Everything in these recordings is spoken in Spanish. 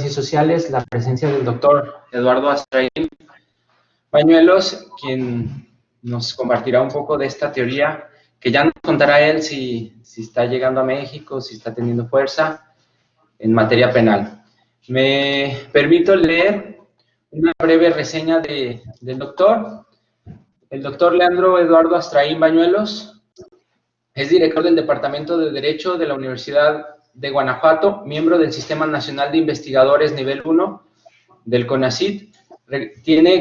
Ciencias Sociales la presencia del doctor Eduardo Astraín Bañuelos, quien nos compartirá un poco de esta teoría, que ya nos contará él si está llegando a México, si está teniendo fuerza en materia penal. Me permito leer una breve reseña del doctor. El doctor Leandro Eduardo Astraín Bañuelos es director del Departamento de Derecho de la Universidad de Guanajuato, miembro del Sistema Nacional de Investigadores Nivel 1 del CONACYT.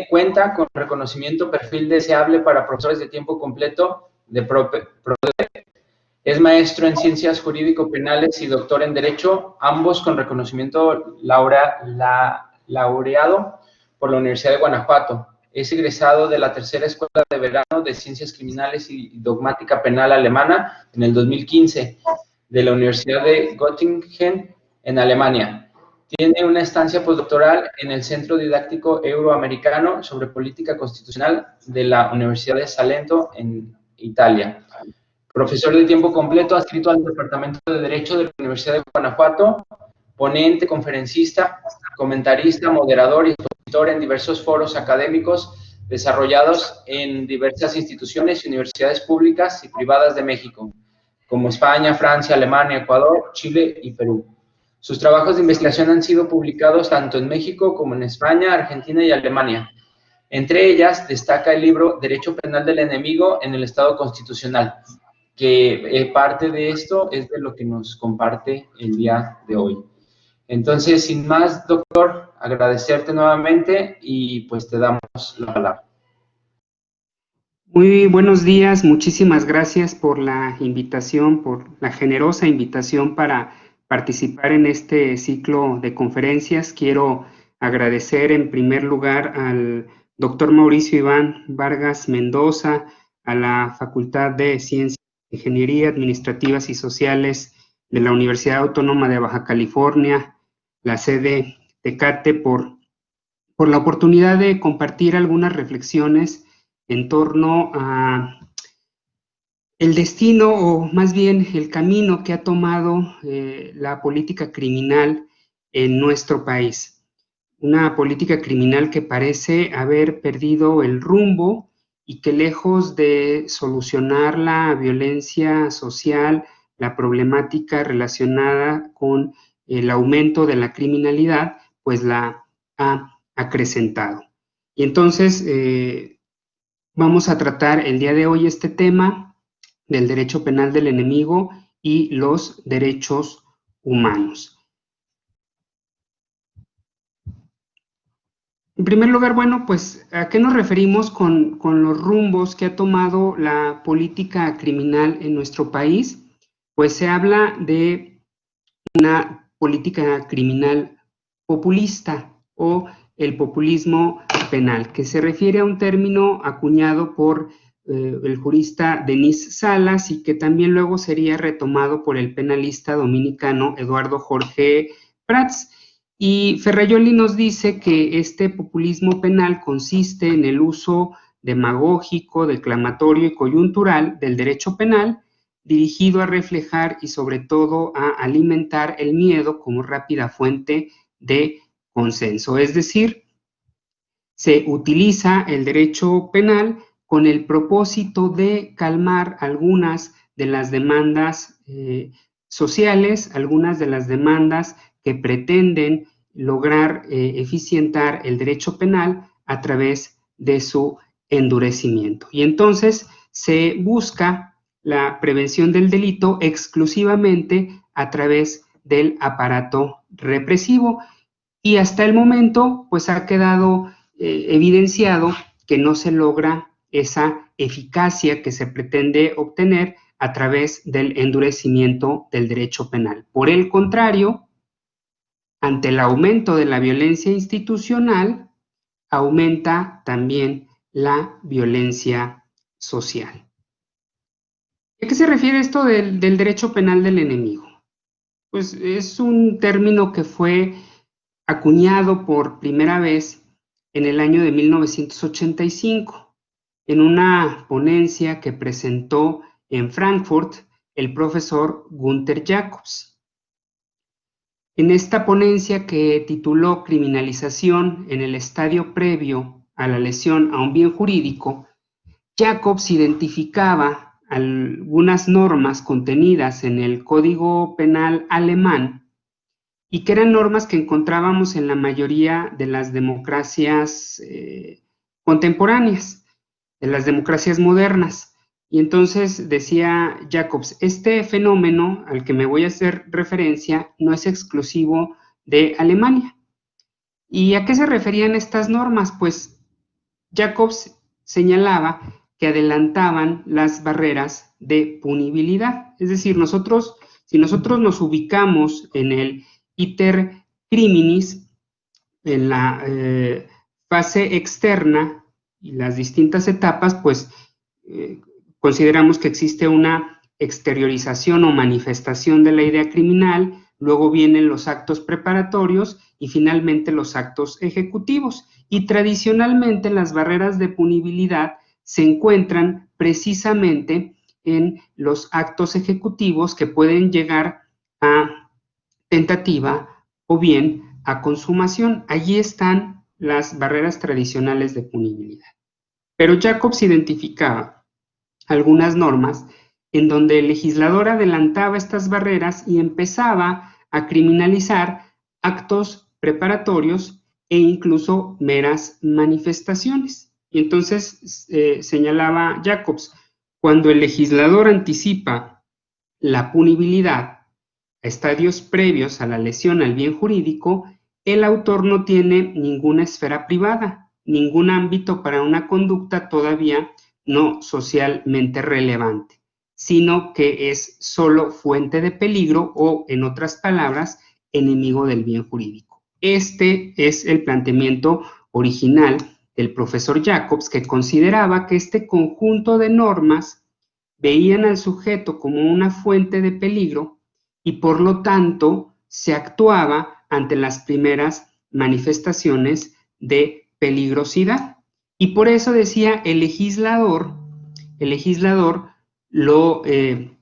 Cuenta con reconocimiento perfil deseable para profesores de tiempo completo de PRODE. Es maestro en Ciencias Jurídico-Penales y doctor en Derecho, ambos con reconocimiento laureado por la Universidad de Guanajuato. Es egresado de la tercera Escuela de Verano de Ciencias Criminales y Dogmática Penal Alemana en el 2015, de la Universidad de Göttingen en Alemania. Tiene una estancia postdoctoral en el Centro Didáctico Euroamericano sobre Política Constitucional de la Universidad de Salento en Italia. Profesor de tiempo completo adscrito al Departamento de Derecho de la Universidad de Guanajuato, ponente, conferencista, comentarista, moderador y expositor en diversos foros académicos desarrollados en diversas instituciones y universidades públicas y privadas de México, como España, Francia, Alemania, Ecuador, Chile y Perú. Sus trabajos de investigación han sido publicados tanto en México como en España, Argentina y Alemania. Entre ellas destaca el libro Derecho Penal del Enemigo en el Estado Constitucional, que parte de esto es de lo que nos comparte el día de hoy. Entonces, sin más, doctor, agradecerte nuevamente y pues te damos la palabra. Muy buenos días, muchísimas gracias por la invitación, por la generosa invitación para participar en este ciclo de conferencias. Quiero agradecer en primer lugar al doctor Mauricio Iván Vargas Mendoza, a la Facultad de Ciencias, Ingeniería Administrativas y Sociales de la Universidad Autónoma de Baja California, la sede Tecate, por la oportunidad de compartir algunas reflexiones en torno a el destino, o más bien el camino que ha tomado la política criminal en nuestro país. Una política criminal que parece haber perdido el rumbo y que, lejos de solucionar la violencia social, la problemática relacionada con el aumento de la criminalidad, pues la ha acrecentado. Y entonces vamos a tratar el día de hoy este tema del derecho penal del enemigo y los derechos humanos. En primer lugar, bueno, pues, ¿a qué nos referimos con los rumbos que ha tomado la política criminal en nuestro país? Pues se habla de una política criminal populista o el populismo penal, que se refiere a un término acuñado por el jurista Denis Salas y que también luego sería retomado por el penalista dominicano Eduardo Jorge Prats. Y Ferrajoli nos dice que este populismo penal consiste en el uso demagógico, declamatorio y coyuntural del derecho penal, dirigido a reflejar y sobre todo a alimentar el miedo como rápida fuente de consenso. Es decir, se utiliza el derecho penal con el propósito de calmar algunas de las demandas sociales, algunas de las demandas que pretenden lograr eficientar el derecho penal a través de su endurecimiento. Y entonces se busca la prevención del delito exclusivamente a través del aparato represivo, y hasta el momento pues ha quedado evidenciado que no se logra esa eficacia que se pretende obtener a través del endurecimiento del derecho penal. Por el contrario, ante el aumento de la violencia institucional, aumenta también la violencia social. ¿A qué se refiere esto del derecho penal del enemigo? Pues es un término que fue acuñado por primera vez en el año de 1985, en una ponencia que presentó en Frankfurt el profesor Günther Jacobs. En esta ponencia que tituló Criminalización en el estadio previo a la lesión a un bien jurídico, Jacobs identificaba algunas normas contenidas en el Código Penal alemán y que eran normas que encontrábamos en la mayoría de las democracias contemporáneas, de las democracias modernas. Y entonces decía Jacobs, este fenómeno al que me voy a hacer referencia no es exclusivo de Alemania. ¿Y a qué se referían estas normas? Pues Jacobs señalaba que adelantaban las barreras de punibilidad. Es decir, si nosotros nos ubicamos en el iter criminis, en la fase externa y las distintas etapas, pues consideramos que existe una exteriorización o manifestación de la idea criminal, luego vienen los actos preparatorios y finalmente los actos ejecutivos. Y tradicionalmente las barreras de punibilidad se encuentran precisamente en los actos ejecutivos que pueden llegar a tentativa o bien a consumación. Allí están las barreras tradicionales de punibilidad. Pero Jacobs identificaba algunas normas en donde el legislador adelantaba estas barreras y empezaba a criminalizar actos preparatorios e incluso meras manifestaciones. Y entonces señalaba Jacobs, cuando el legislador anticipa la punibilidad a estadios previos a la lesión al bien jurídico, el autor no tiene ninguna esfera privada, ningún ámbito para una conducta todavía no socialmente relevante, sino que es solo fuente de peligro o, en otras palabras, enemigo del bien jurídico. Este es el planteamiento original del profesor Jacobs, que consideraba que este conjunto de normas veían al sujeto como una fuente de peligro y por lo tanto se actuaba ante las primeras manifestaciones de peligrosidad. Y por eso decía el legislador lo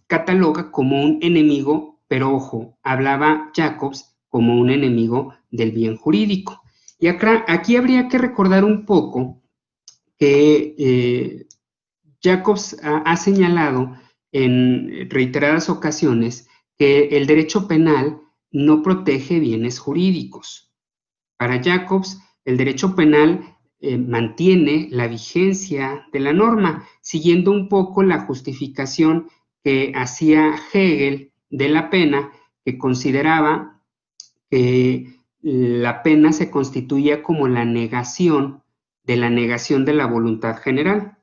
cataloga como un enemigo, pero ojo, hablaba Jacobs como un enemigo del bien jurídico. Y aquí habría que recordar un poco que Jacobs ha señalado en reiteradas ocasiones que el derecho penal no protege bienes jurídicos. Para Jacobs, el derecho penal mantiene la vigencia de la norma, siguiendo un poco la justificación que hacía Hegel de la pena, que consideraba que la pena se constituía como la negación de la voluntad general.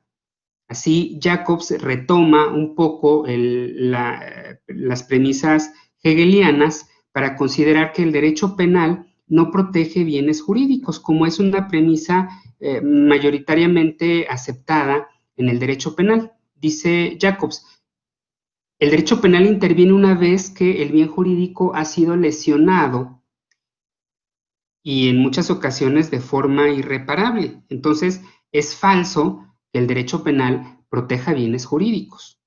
Así, Jacobs retoma un poco las premisas hegelianas para considerar que el derecho penal no protege bienes jurídicos, como es una premisa mayoritariamente aceptada en el derecho penal. Dice Jacobs, el derecho penal interviene una vez que el bien jurídico ha sido lesionado y en muchas ocasiones de forma irreparable. Entonces, es falso que el derecho penal proteja bienes jurídicos.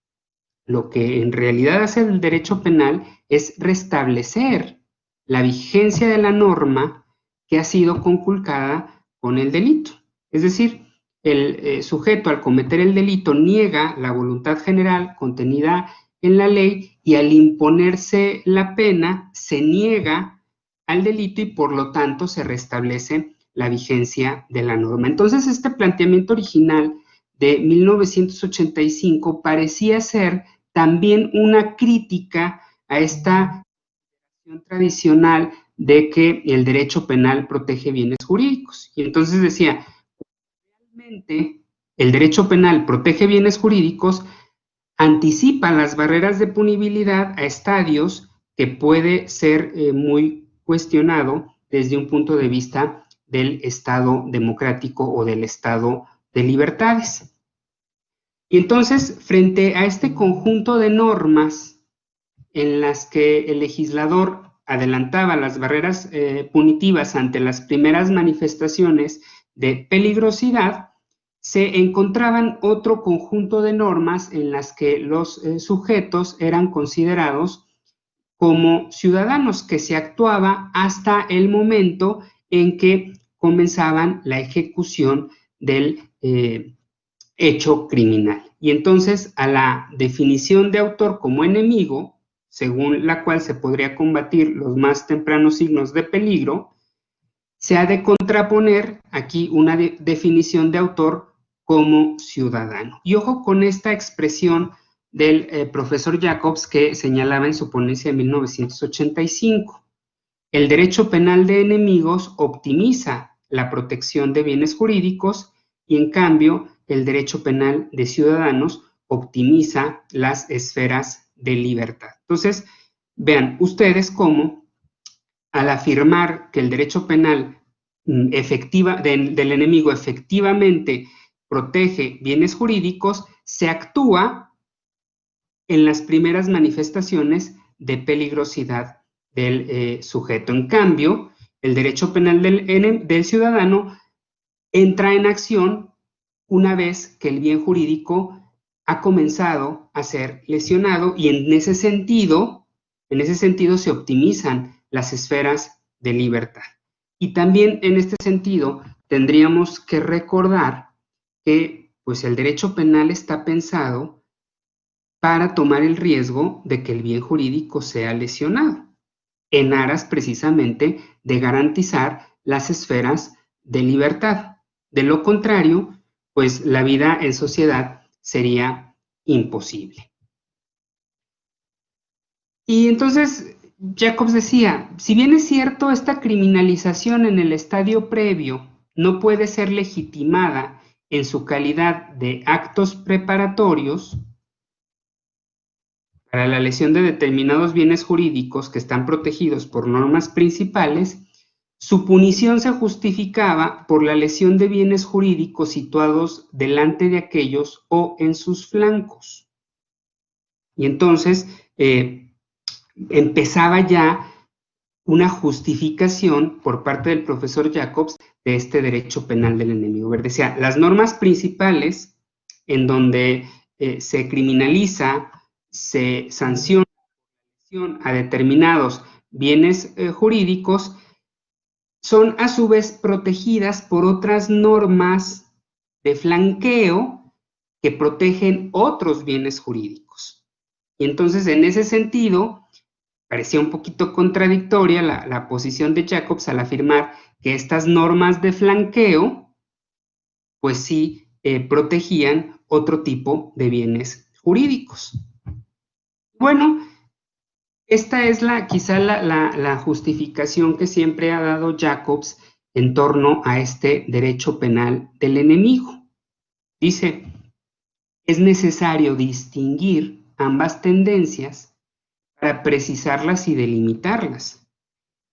Lo que en realidad hace el derecho penal es restablecer la vigencia de la norma que ha sido conculcada con el delito. Es decir, el sujeto al cometer el delito niega la voluntad general contenida en la ley y al imponerse la pena se niega al delito y por lo tanto se restablece la vigencia de la norma. Entonces, este planteamiento original de 1985 parecía ser también una crítica a esta tradicional de que el derecho penal protege bienes jurídicos. Y entonces decía, realmente el derecho penal protege bienes jurídicos, anticipa las barreras de punibilidad a estadios que puede ser muy cuestionado desde un punto de vista del Estado democrático o del Estado de libertades. Y entonces, frente a este conjunto de normas en las que el legislador adelantaba las barreras punitivas ante las primeras manifestaciones de peligrosidad, se encontraban otro conjunto de normas en las que los sujetos eran considerados como ciudadanos, que se actuaba hasta el momento en que comenzaban la ejecución del hecho criminal. Y entonces a la definición de autor como enemigo, según la cual se podría combatir los más tempranos signos de peligro, se ha de contraponer aquí una definición de autor como ciudadano. Y ojo con esta expresión del profesor Jacobs, que señalaba en su ponencia de 1985. El derecho penal de enemigos optimiza la protección de bienes jurídicos y, en cambio, el derecho penal de ciudadanos optimiza las esferas de libertad. Entonces, vean ustedes cómo, al afirmar que el derecho penal del enemigo efectivamente protege bienes jurídicos, se actúa en las primeras manifestaciones de peligrosidad del sujeto. En cambio, el derecho penal del ciudadano entra en acción una vez que el bien jurídico ha comenzado a ser lesionado, y en ese sentido se optimizan las esferas de libertad. Y también en este sentido tendríamos que recordar que pues el derecho penal está pensado para tomar el riesgo de que el bien jurídico sea lesionado, en aras precisamente de garantizar las esferas de libertad. De lo contrario, pues la vida en sociedad sería imposible. Y entonces Jacobs decía, si bien es cierto, esta criminalización en el estadio previo no puede ser legitimada en su calidad de actos preparatorios para la lesión de determinados bienes jurídicos que están protegidos por normas principales, su punición se justificaba por la lesión de bienes jurídicos situados delante de aquellos o en sus flancos. Y entonces empezaba ya una justificación por parte del profesor Jacobs de este derecho penal del enemigo. Decía, las normas principales en donde se criminaliza, se sanciona a determinados bienes jurídicos, son a su vez protegidas por otras normas de flanqueo que protegen otros bienes jurídicos. Y entonces, en ese sentido, parecía un poquito contradictoria la posición de Jacobs al afirmar que estas normas de flanqueo, pues sí, protegían otro tipo de bienes jurídicos. Bueno, esta es quizá la justificación que siempre ha dado Jacobs en torno a este derecho penal del enemigo. Dice, es necesario distinguir ambas tendencias para precisarlas y delimitarlas,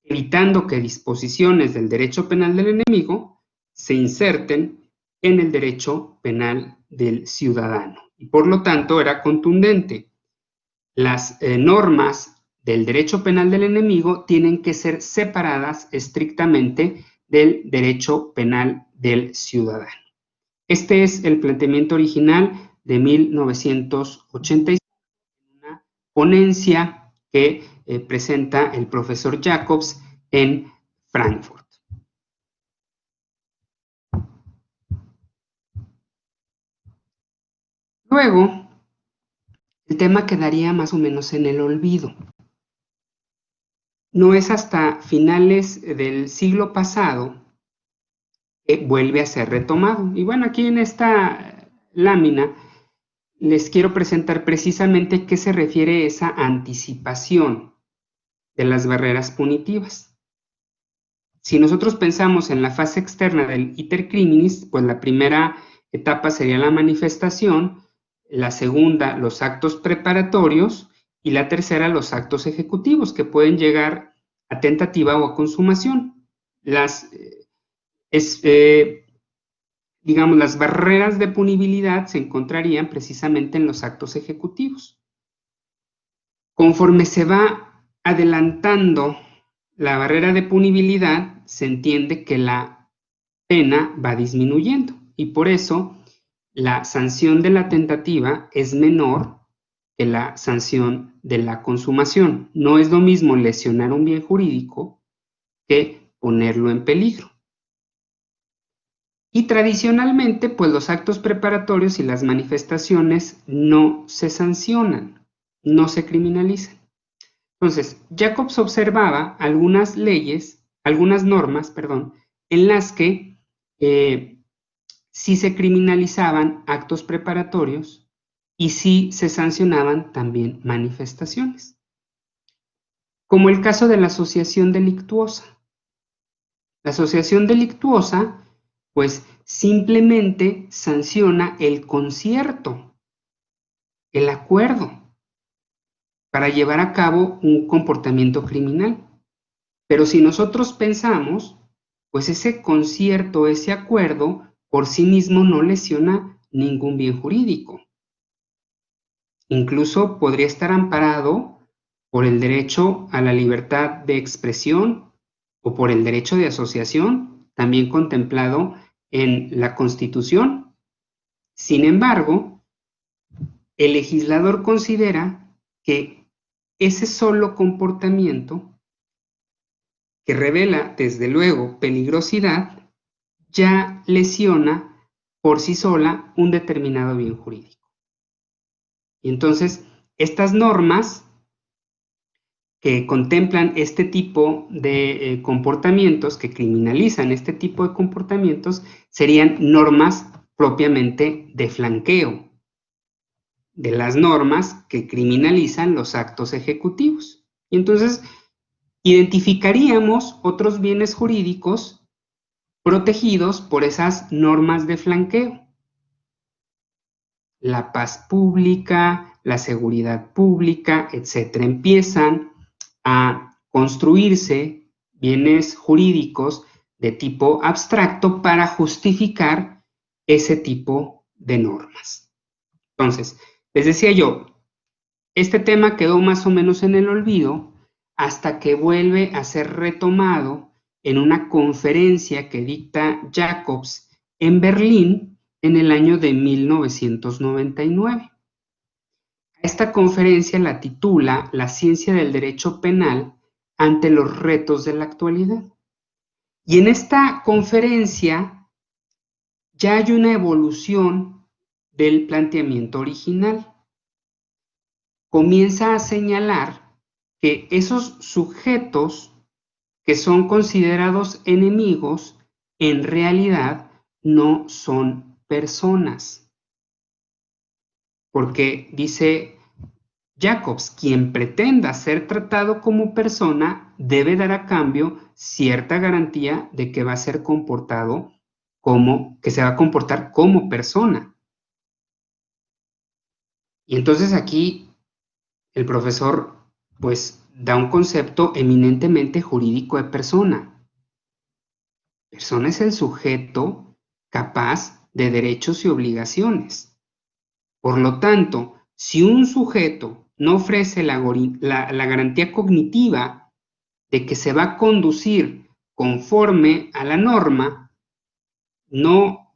evitando que disposiciones del derecho penal del enemigo se inserten en el derecho penal del ciudadano. Y por lo tanto era contundente. Las normas del derecho penal del enemigo tienen que ser separadas estrictamente del derecho penal del ciudadano. Este es el planteamiento original de 1986, una ponencia que presenta el profesor Jacobs en Frankfurt. Luego, el tema quedaría más o menos en el olvido. No es hasta finales del siglo pasado que vuelve a ser retomado. Y bueno, aquí en esta lámina les quiero presentar precisamente a qué se refiere esa anticipación de las barreras punitivas. Si nosotros pensamos en la fase externa del iter criminis, pues la primera etapa sería la manifestación, la segunda los actos preparatorios y la tercera los actos ejecutivos, que pueden llegar a tentativa o a consumación. Las barreras de punibilidad se encontrarían precisamente en los actos ejecutivos. Conforme se va adelantando la barrera de punibilidad, se entiende que la pena va disminuyendo, y por eso la sanción de la tentativa es menor que la sanción de la consumación. No es lo mismo lesionar un bien jurídico que ponerlo en peligro. Y tradicionalmente, pues los actos preparatorios y las manifestaciones no se sancionan, no se criminalizan. Entonces, Jacobs observaba algunas normas, en las que sí se criminalizaban actos preparatorios y sí se sancionaban también manifestaciones. Como el caso de la asociación delictuosa. La asociación delictuosa, pues simplemente sanciona el concierto, el acuerdo, para llevar a cabo un comportamiento criminal. Pero si nosotros pensamos, pues ese concierto, ese acuerdo, por sí mismo no lesiona ningún bien jurídico. Incluso podría estar amparado por el derecho a la libertad de expresión o por el derecho de asociación, también contemplado en la Constitución. Sin embargo, el legislador considera que ese solo comportamiento, que revela desde luego peligrosidad, ya lesiona por sí sola un determinado bien jurídico. Y entonces, estas normas que contemplan este tipo de comportamientos, que criminalizan este tipo de comportamientos, serían normas propiamente de flanqueo, de las normas que criminalizan los actos ejecutivos. Y entonces, identificaríamos otros bienes jurídicos protegidos por esas normas de flanqueo. La paz pública, la seguridad pública, etc. Empiezan a construirse bienes jurídicos de tipo abstracto para justificar ese tipo de normas. Entonces, les decía yo, este tema quedó más o menos en el olvido hasta que vuelve a ser retomado en una conferencia que dicta Jacobs en Berlín en el año de 1999. Esta conferencia la titula La ciencia del derecho penal ante los retos de la actualidad. Y en esta conferencia ya hay una evolución del planteamiento original. Comienza a señalar que esos sujetos que son considerados enemigos en realidad no son personas. Porque dice Jacobs, quien pretenda ser tratado como persona debe dar a cambio cierta garantía de que va a ser comportado que se va a comportar como persona. Y entonces aquí el profesor pues da un concepto eminentemente jurídico de persona. Persona es el sujeto capaz de derechos y obligaciones. Por lo tanto, si un sujeto no ofrece la garantía cognitiva de que se va a conducir conforme a la norma, no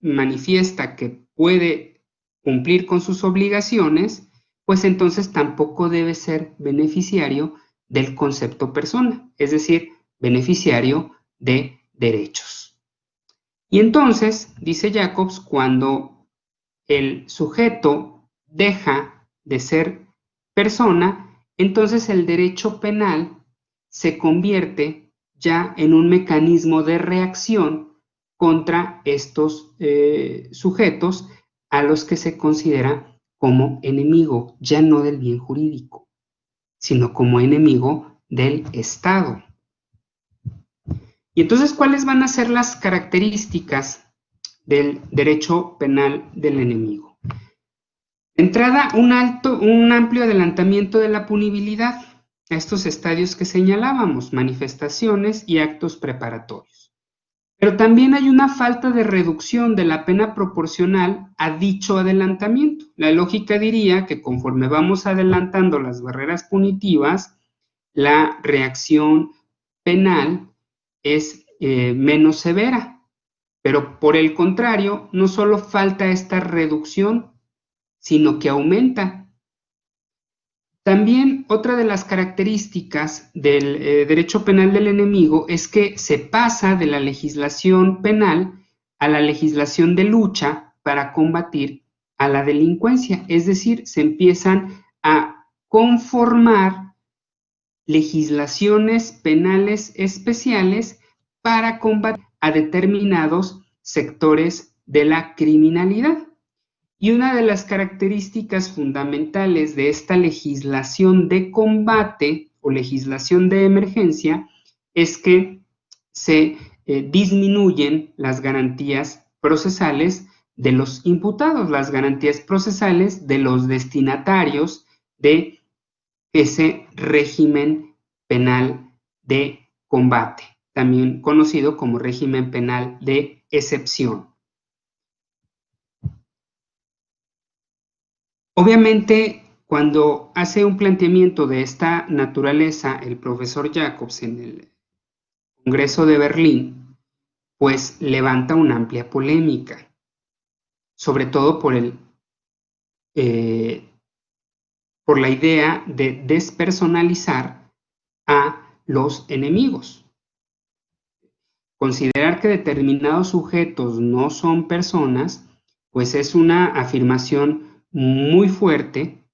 manifiesta que puede cumplir con sus obligaciones, pues entonces tampoco debe ser beneficiario del concepto persona, es decir, beneficiario de derechos. Y entonces, dice Jacobs, cuando el sujeto deja de ser persona, entonces el derecho penal se convierte ya en un mecanismo de reacción contra estos sujetos a los que se considera como enemigo, ya no del bien jurídico, sino como enemigo del Estado. Y entonces, ¿cuáles van a ser las características del derecho penal del enemigo? De entrada, un amplio adelantamiento de la punibilidad a estos estadios que señalábamos, manifestaciones y actos preparatorios. Pero también hay una falta de reducción de la pena proporcional a dicho adelantamiento. La lógica diría que conforme vamos adelantando las barreras punitivas, la reacción penal es menos severa. Pero por el contrario, no solo falta esta reducción, sino que aumenta. También otra de las características del derecho penal del enemigo es que se pasa de la legislación penal a la legislación de lucha para combatir a la delincuencia, es decir, se empiezan a conformar legislaciones penales especiales para combatir a determinados sectores de la criminalidad. Y una de las características fundamentales de esta legislación de combate o legislación de emergencia es que se disminuyen las garantías procesales de los imputados, las garantías procesales de los destinatarios de ese régimen penal de combate, también conocido como régimen penal de excepción. Obviamente, cuando hace un planteamiento de esta naturaleza el profesor Jacobs en el Congreso de Berlín, pues levanta una amplia polémica, sobre todo por la idea de despersonalizar a los enemigos. Considerar que determinados sujetos no son personas, pues es una afirmación muy fuerte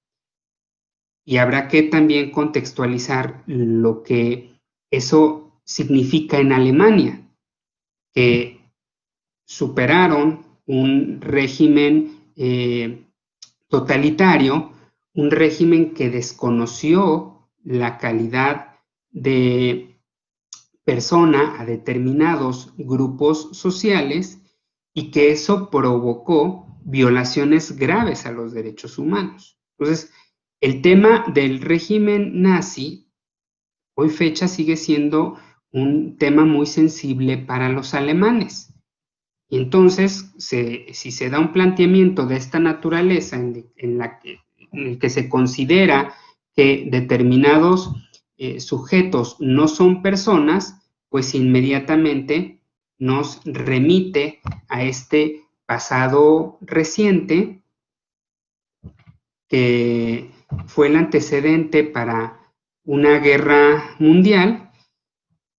y habrá que también contextualizar lo que eso significa en Alemania, que superaron un régimen totalitario, un régimen que desconoció la calidad de persona a determinados grupos sociales y que eso provocó violaciones graves a los derechos humanos. Entonces, el tema del régimen nazi, hoy fecha, sigue siendo un tema muy sensible para los alemanes. Y entonces, si se da un planteamiento de esta naturaleza en el que se considera que determinados sujetos no son personas, pues inmediatamente nos remite a este pasado reciente que fue el antecedente para una guerra mundial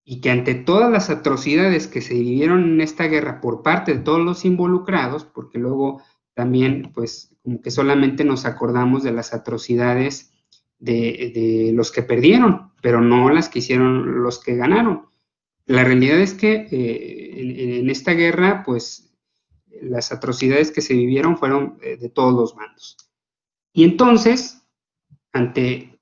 y que ante todas las atrocidades que se vivieron en esta guerra por parte de todos los involucrados, porque luego también pues como que solamente nos acordamos de las atrocidades de los que perdieron, pero no las que hicieron los que ganaron. La realidad es que en esta guerra pues las atrocidades que se vivieron fueron de todos los bandos. Y entonces, ante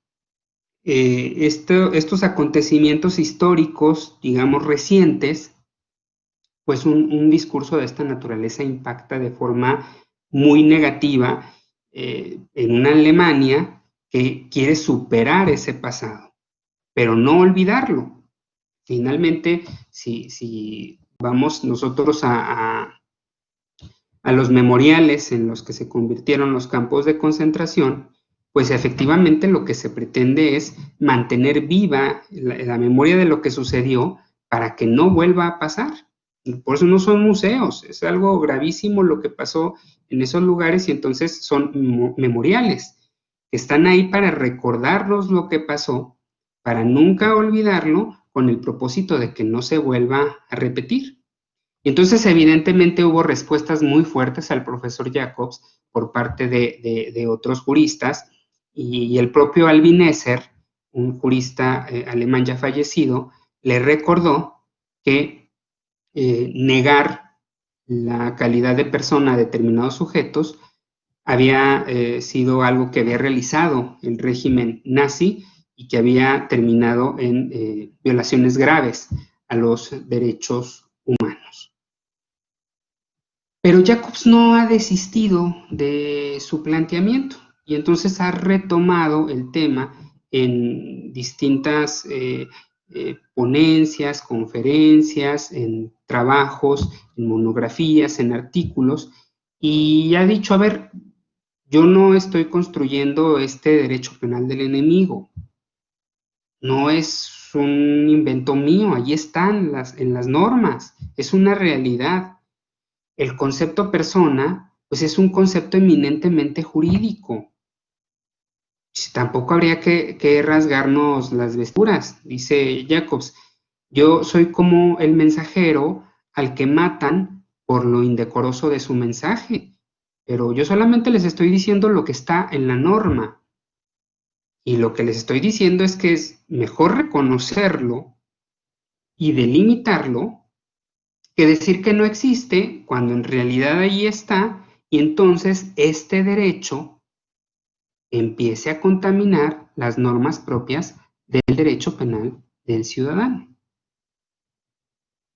estos acontecimientos históricos, digamos, recientes, pues un discurso de esta naturaleza impacta de forma muy negativa en una Alemania que quiere superar ese pasado, pero no olvidarlo. Finalmente, si vamos nosotros a los memoriales en los que se convirtieron los campos de concentración, pues efectivamente lo que se pretende es mantener viva la memoria de lo que sucedió para que no vuelva a pasar. Por eso no son museos, es algo gravísimo lo que pasó en esos lugares y entonces son memoriales que están ahí para recordarnos lo que pasó, para nunca olvidarlo, con el propósito de que no se vuelva a repetir. Y entonces, evidentemente, hubo respuestas muy fuertes al profesor Jacobs por parte de otros juristas, y el propio Alvin Esser, un jurista alemán ya fallecido, le recordó que negar la calidad de persona a determinados sujetos había sido algo que había realizado el régimen nazi y que había terminado en violaciones graves a los derechos humanos. Pero Jacobs no ha desistido de su planteamiento y entonces ha retomado el tema en distintas ponencias, conferencias, en trabajos, en monografías, en artículos, y ha dicho, a ver, yo no estoy construyendo este derecho penal del enemigo, no es un invento mío, allí están en las normas, es una realidad. El concepto persona, pues es un concepto eminentemente jurídico. Tampoco habría que rasgarnos las vestiduras, dice Jacobs. Yo soy como el mensajero al que matan por lo indecoroso de su mensaje, pero yo solamente les estoy diciendo lo que está en la norma. Y lo que les estoy diciendo es que es mejor reconocerlo y delimitarlo que decir que no existe cuando en realidad ahí está, y entonces este derecho empiece a contaminar las normas propias del derecho penal del ciudadano.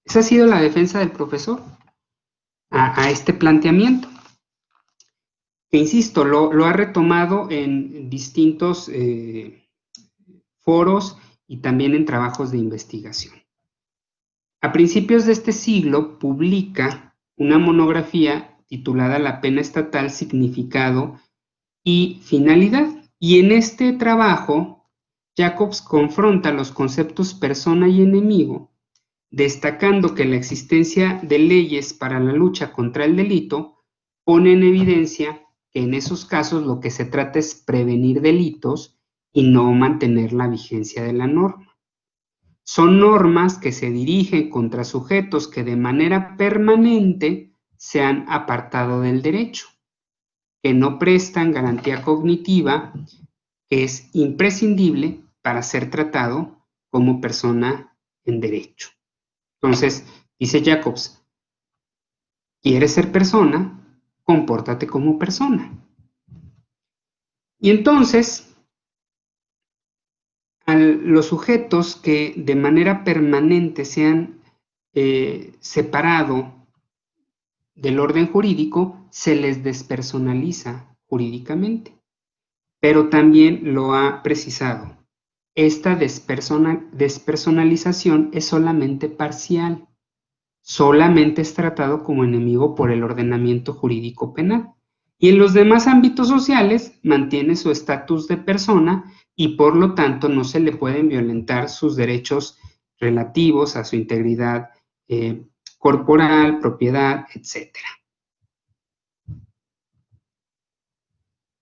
Esa ha sido la defensa del profesor a este planteamiento, que insisto, lo ha retomado en distintos foros y también en trabajos de investigación. A principios de este siglo publica una monografía titulada La pena estatal, significado y finalidad. Y en este trabajo, Jacobs confronta los conceptos persona y enemigo, destacando que la existencia de leyes para la lucha contra el delito pone en evidencia que en esos casos lo que se trata es prevenir delitos y no mantener la vigencia de la norma. Son normas que se dirigen contra sujetos que de manera permanente se han apartado del derecho, que no prestan garantía cognitiva, que es imprescindible para ser tratado como persona en derecho. Entonces, dice Jacobs, ¿quieres ser persona? Compórtate como persona. Y entonces, a los sujetos que de manera permanente se han separado del orden jurídico, se les despersonaliza jurídicamente. Pero también lo ha precisado. Esta despersonalización es solamente parcial. Solamente es tratado como enemigo por el ordenamiento jurídico penal. Y en los demás ámbitos sociales mantiene su estatus de persona y por lo tanto no se le pueden violentar sus derechos relativos a su integridad corporal, propiedad, etc.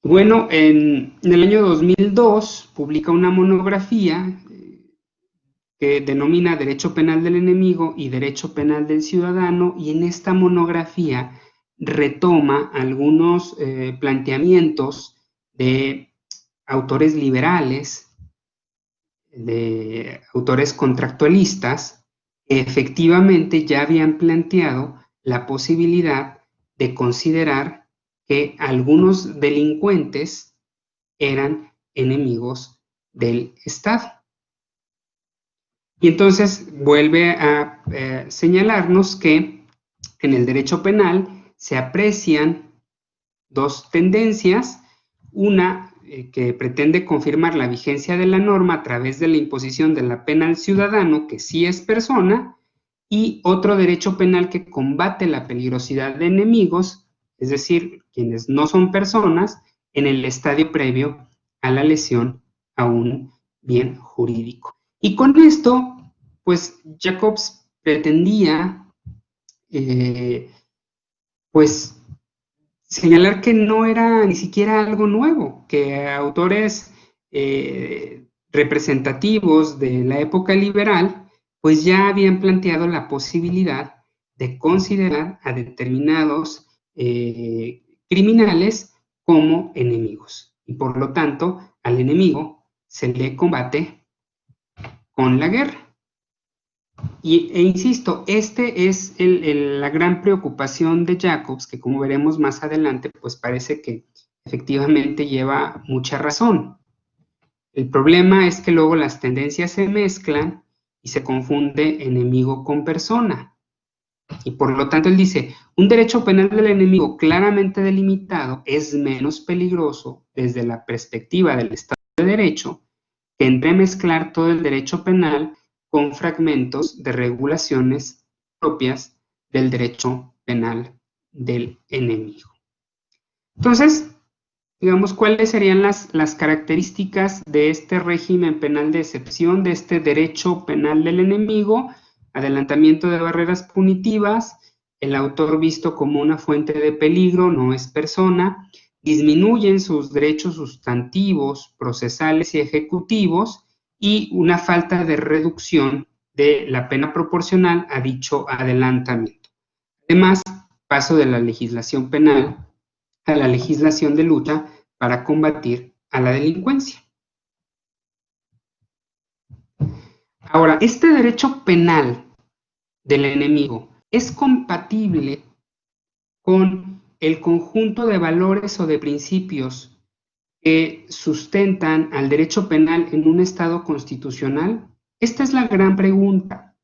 Bueno, en el año 2002 publica una monografía que denomina Derecho Penal del Enemigo y Derecho Penal del Ciudadano, y en esta monografía retoma algunos planteamientos de autores liberales, de autores contractualistas, que efectivamente ya habían planteado la posibilidad de considerar que algunos delincuentes eran enemigos del Estado. Y entonces vuelve a señalarnos que en el derecho penal se aprecian dos tendencias, una que pretende confirmar la vigencia de la norma a través de la imposición de la pena al ciudadano, que sí es persona, y otro derecho penal que combate la peligrosidad de enemigos, es decir, quienes no son personas, en el estadio previo a la lesión a un bien jurídico. Y con esto, pues Jacobs pretendía, pues, señalar que no era ni siquiera algo nuevo, que autores representativos de la época liberal, pues ya habían planteado la posibilidad de considerar a determinados criminales como enemigos. Y por lo tanto, al enemigo se le combate con la guerra. E insisto, este es la gran preocupación de Jacobs, que como veremos más adelante, pues parece que efectivamente lleva mucha razón. El problema es que luego las tendencias se mezclan y se confunde enemigo con persona. Y por lo tanto él dice, un derecho penal del enemigo claramente delimitado es menos peligroso desde la perspectiva del Estado de Derecho que entremezclar todo el derecho penal con fragmentos de regulaciones propias del derecho penal del enemigo. Entonces, digamos, ¿cuáles serían las características de este régimen penal de excepción, de este derecho penal del enemigo? Adelantamiento de barreras punitivas, el autor visto como una fuente de peligro, no es persona, disminuyen sus derechos sustantivos, procesales y ejecutivos, y una falta de reducción de la pena proporcional a dicho adelantamiento. Además, paso de la legislación penal a la legislación de lucha para combatir a la delincuencia. Ahora, este derecho penal del enemigo es compatible con el conjunto de valores o de principios que sustentan al derecho penal en un Estado constitucional? Esta es la gran pregunta.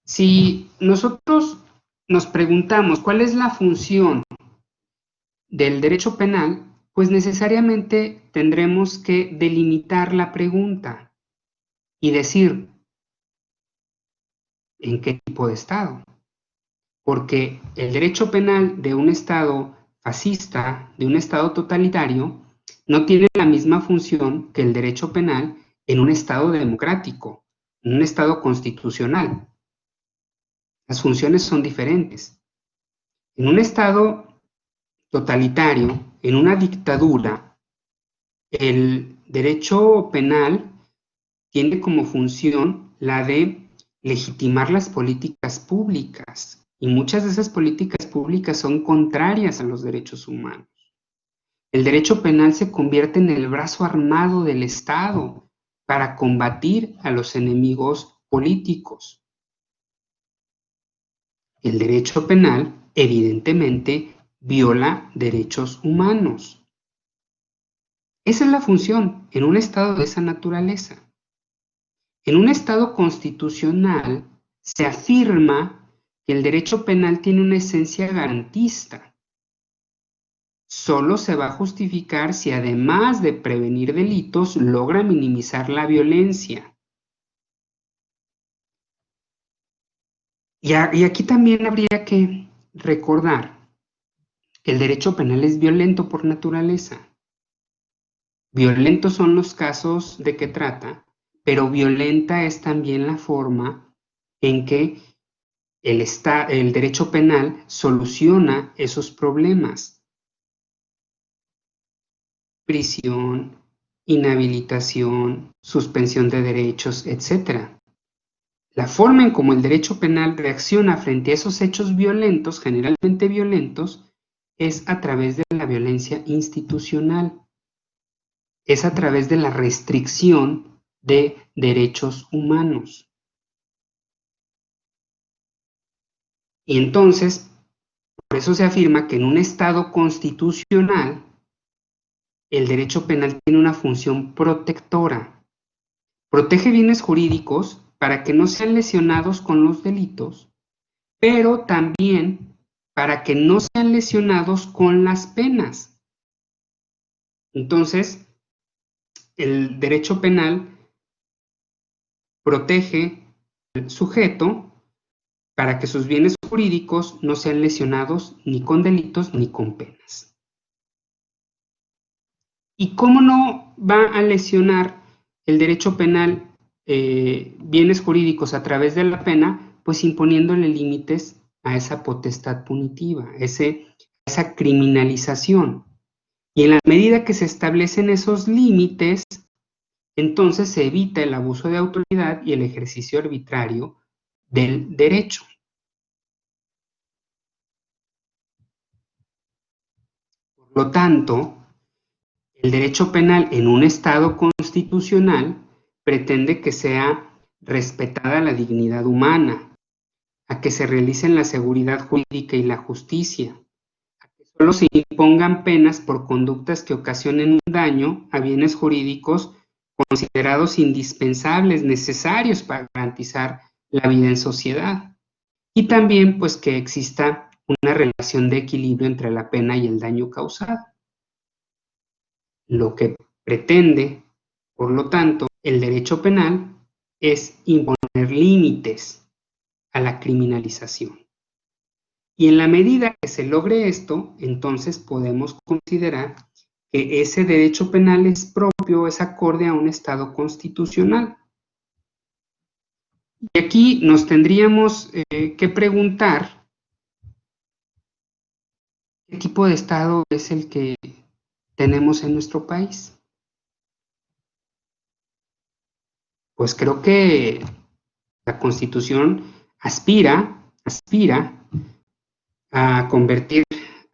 Si nosotros nos preguntamos cuál es la función del derecho penal, pues necesariamente tendremos que delimitar la pregunta y decir en qué tipo de Estado. Porque el derecho penal de un Estado fascista, de un Estado totalitario, no tiene la misma función que el derecho penal en un Estado democrático, en un Estado constitucional. Las funciones son diferentes. En un Estado totalitario, en una dictadura, el derecho penal tiene como función la de legitimar las políticas públicas, y muchas de esas políticas públicas son contrarias a los derechos humanos. El derecho penal se convierte en el brazo armado del Estado para combatir a los enemigos políticos. El derecho penal, evidentemente, viola derechos humanos. Esa es la función en un Estado de esa naturaleza. En un Estado constitucional se afirma que el derecho penal tiene una esencia garantista. Solo se va a justificar si, además de prevenir delitos, logra minimizar la violencia. Y aquí también habría que recordar que el derecho penal es violento por naturaleza. Violentos son los casos de que trata, pero violenta es también la forma en que el derecho penal soluciona esos problemas. Prisión, inhabilitación, suspensión de derechos, etc. La forma en cómo el derecho penal reacciona frente a esos hechos violentos, generalmente violentos, es a través de la violencia institucional. Es a través de la restricción de derechos humanos. Y entonces, por eso se afirma que en un Estado constitucional, el derecho penal tiene una función protectora. Protege bienes jurídicos para que no sean lesionados con los delitos, pero también para que no sean lesionados con las penas. Entonces, el derecho penal protege al sujeto para que sus bienes jurídicos no sean lesionados ni con delitos ni con penas. ¿Y cómo no va a lesionar el derecho penal bienes jurídicos a través de la pena? Pues imponiéndole límites a esa potestad punitiva, esa criminalización. Y en la medida que se establecen esos límites, entonces se evita el abuso de autoridad y el ejercicio arbitrario del derecho. Por lo tanto, el derecho penal en un Estado constitucional pretende que sea respetada la dignidad humana, a que se realicen la seguridad jurídica y la justicia, a que solo se impongan penas por conductas que ocasionen un daño a bienes jurídicos considerados indispensables, necesarios para garantizar la vida en sociedad. Y también, pues, que exista una relación de equilibrio entre la pena y el daño causado. Lo que pretende, por lo tanto, el derecho penal es imponer límites a la criminalización. Y en la medida que se logre esto, entonces podemos considerar que ese derecho penal es propio, es acorde a un Estado constitucional. Y aquí nos tendríamos que preguntar ¿Qué tipo de Estado es el que tenemos en nuestro país? Pues creo que la Constitución aspira a convertir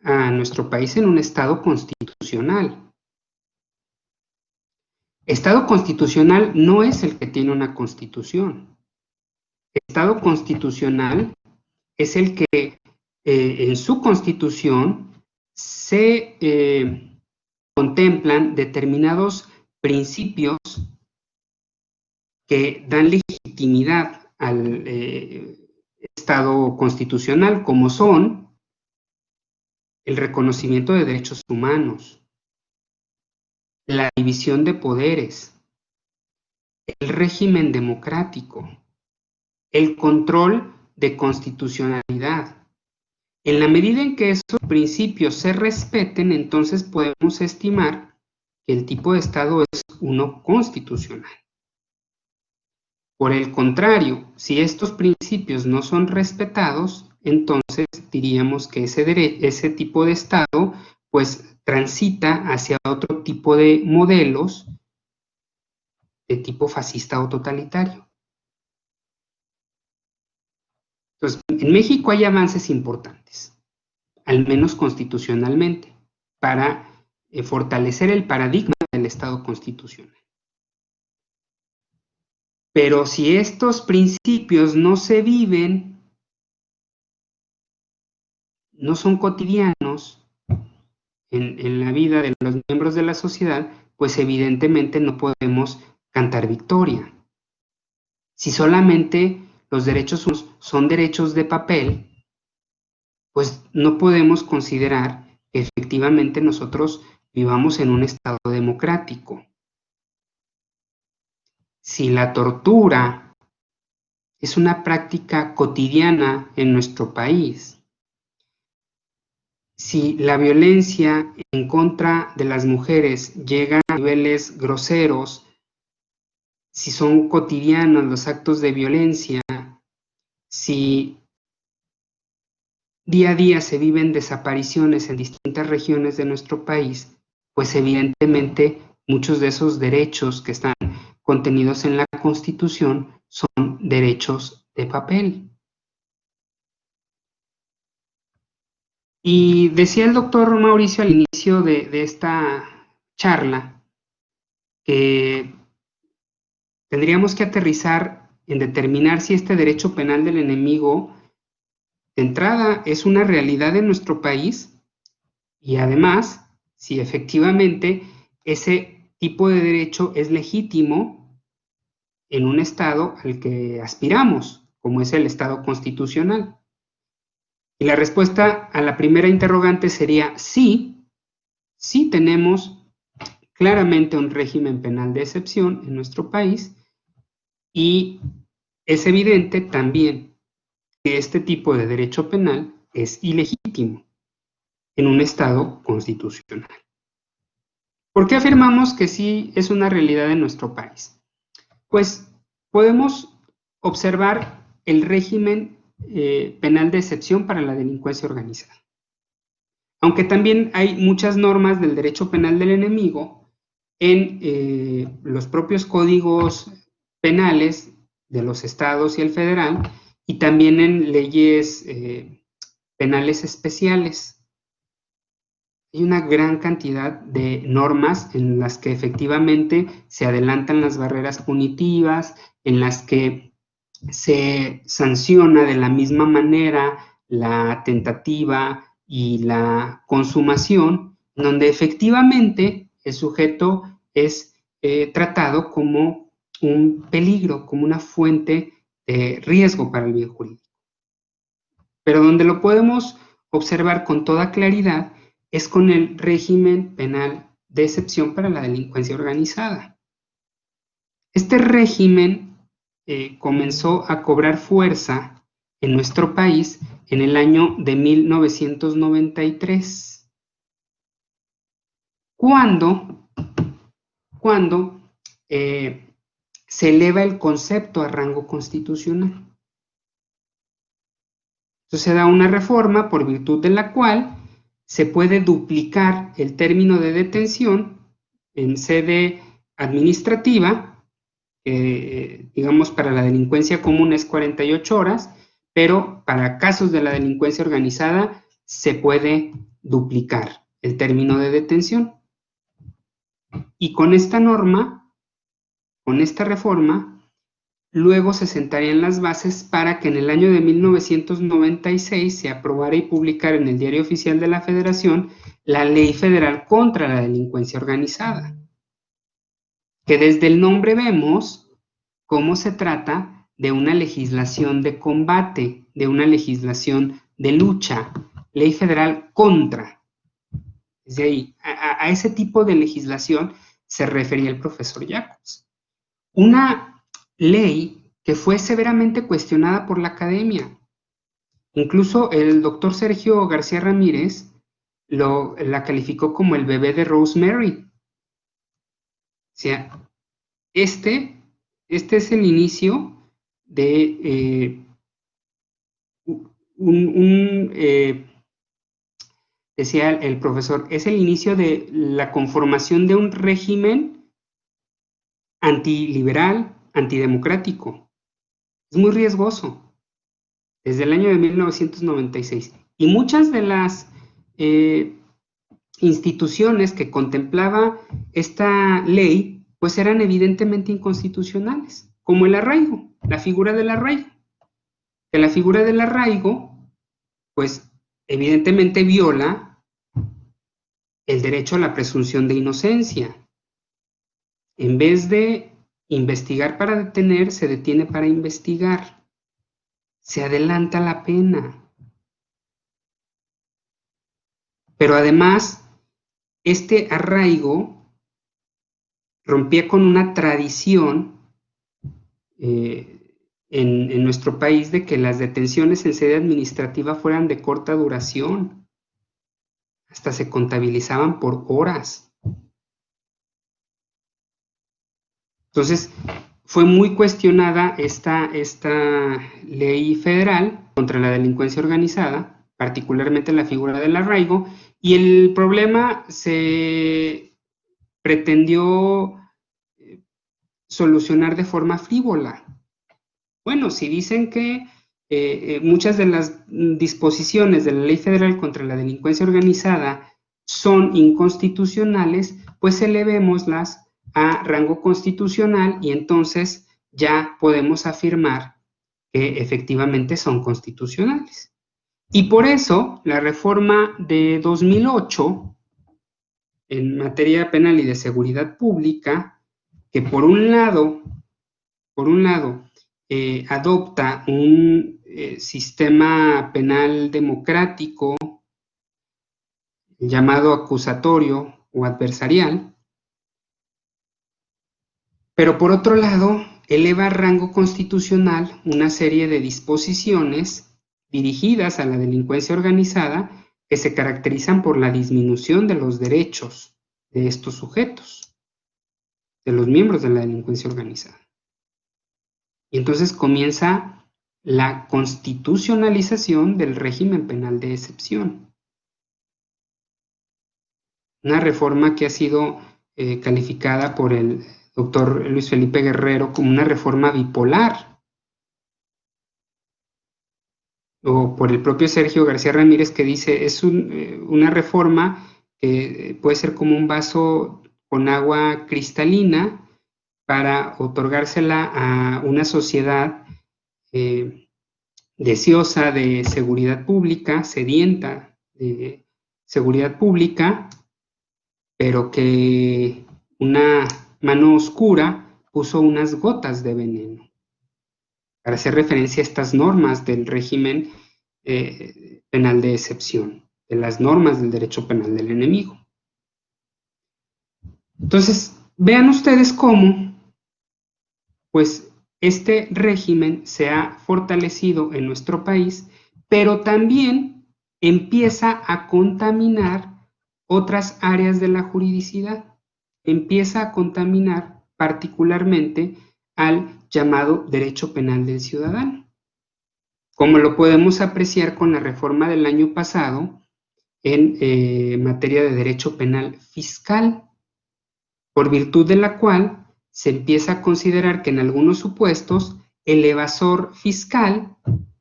a nuestro país en un Estado constitucional. Estado constitucional no es el que tiene una constitución. Estado constitucional es el que en su constitución se contemplan determinados principios que dan legitimidad al Estado constitucional, como son el reconocimiento de derechos humanos, la división de poderes, el régimen democrático, el control de constitucionalidad. En la medida en que esos principios se respeten, entonces podemos estimar que el tipo de Estado es uno constitucional. Por el contrario, si estos principios no son respetados, entonces diríamos que ese tipo de Estado pues transita hacia otro tipo de modelos de tipo fascista o totalitario. Entonces, en México hay avances importantes, al menos constitucionalmente, para fortalecer el paradigma del Estado constitucional. Pero si estos principios no se viven, no son cotidianos en la vida de los miembros de la sociedad, pues evidentemente no podemos cantar victoria. Si solamente los derechos humanos son derechos de papel, pues no podemos considerar que efectivamente nosotros vivamos en un Estado democrático. Si la tortura es una práctica cotidiana en nuestro país, si la violencia en contra de las mujeres llega a niveles groseros, si son cotidianos los actos de violencia, si día a día se viven desapariciones en distintas regiones de nuestro país, pues evidentemente muchos de esos derechos que están contenidos en la Constitución son derechos de papel. Y decía el doctor Mauricio al inicio de esta charla que tendríamos que aterrizar en determinar si este derecho penal del enemigo de entrada es una realidad en nuestro país y además si efectivamente ese tipo de derecho es legítimo en un Estado al que aspiramos, como es el Estado constitucional. Y la respuesta a la primera interrogante sería sí, sí tenemos claramente un régimen penal de excepción en nuestro país y es evidente también que este tipo de derecho penal es ilegítimo en un Estado constitucional. ¿Por qué afirmamos que sí es una realidad en nuestro país? Pues podemos observar el régimen penal de excepción para la delincuencia organizada. Aunque también hay muchas normas del derecho penal del enemigo en los propios códigos penales de los estados y el federal, y también en leyes penales especiales. Hay una gran cantidad de normas en las que efectivamente se adelantan las barreras punitivas, en las que se sanciona de la misma manera la tentativa y la consumación, donde efectivamente el sujeto es tratado como un peligro, como una fuente de riesgo para el bien jurídico. Pero donde lo podemos observar con toda claridad es con el régimen penal de excepción para la delincuencia organizada. Este régimen comenzó a cobrar fuerza en nuestro país en el año de 1993, cuando se eleva el concepto a rango constitucional. Entonces se da una reforma por virtud de la cual se puede duplicar el término de detención en sede administrativa, digamos para la delincuencia común es 48 horas, pero para casos de la delincuencia organizada se puede duplicar el término de detención. Y con esta norma, con esta reforma, luego se sentarían las bases para que en el año de 1996 se aprobara y publicara en el Diario Oficial de la Federación la Ley Federal contra la Delincuencia Organizada, que desde el nombre vemos cómo se trata de una legislación de combate, de una legislación de lucha, Ley Federal contra. Desde ahí, a ese tipo de legislación se refería el profesor Jacobs. Una ley que fue severamente cuestionada por la academia. Incluso el doctor Sergio García Ramírez la calificó como el bebé de Rosemary. O sea, este es el inicio de decía el profesor, es el inicio de la conformación de un régimen antiliberal, antidemocrático. Es muy riesgoso. Desde el año de 1996. Y muchas de las instituciones que contemplaba esta ley, pues eran evidentemente inconstitucionales, como el arraigo, la figura del arraigo. Que la figura del arraigo, pues evidentemente viola el derecho a la presunción de inocencia. En vez de investigar para detener, se detiene para investigar. Se adelanta la pena. Pero además, este arraigo rompía con una tradición en nuestro país de que las detenciones en sede administrativa fueran de corta duración. Hasta se contabilizaban por horas. Entonces, fue muy cuestionada esta ley federal contra la delincuencia organizada, particularmente la figura del arraigo, y el problema se pretendió solucionar de forma frívola. Bueno, si dicen que muchas de las disposiciones de la Ley Federal contra la Delincuencia Organizada son inconstitucionales, pues elevémoslas a rango constitucional y entonces ya podemos afirmar que efectivamente son constitucionales. Y por eso la reforma de 2008 en materia penal y de seguridad pública, que por un lado adopta un sistema penal democrático llamado acusatorio o adversarial, pero por otro lado eleva a rango constitucional una serie de disposiciones dirigidas a la delincuencia organizada que se caracterizan por la disminución de los derechos de estos sujetos, de los miembros de la delincuencia organizada. Y entonces comienza la constitucionalización del régimen penal de excepción. Una reforma que ha sido calificada por el doctor Luis Felipe Guerrero como una reforma bipolar, o por el propio Sergio García Ramírez, que dice es una reforma que puede ser como un vaso con agua cristalina para otorgársela a una sociedad deseosa de seguridad pública, sedienta de seguridad pública, pero que una mano oscura puso unas gotas de veneno para hacer referencia a estas normas del régimen penal de excepción, de las normas del derecho penal del enemigo. Entonces, vean ustedes cómo, pues, este régimen se ha fortalecido en nuestro país, pero también empieza a contaminar otras áreas de la juridicidad. Empieza a contaminar particularmente al llamado derecho penal del ciudadano. Como lo podemos apreciar con la reforma del año pasado, en materia de derecho penal fiscal, por virtud de la cual se empieza a considerar que en algunos supuestos el evasor fiscal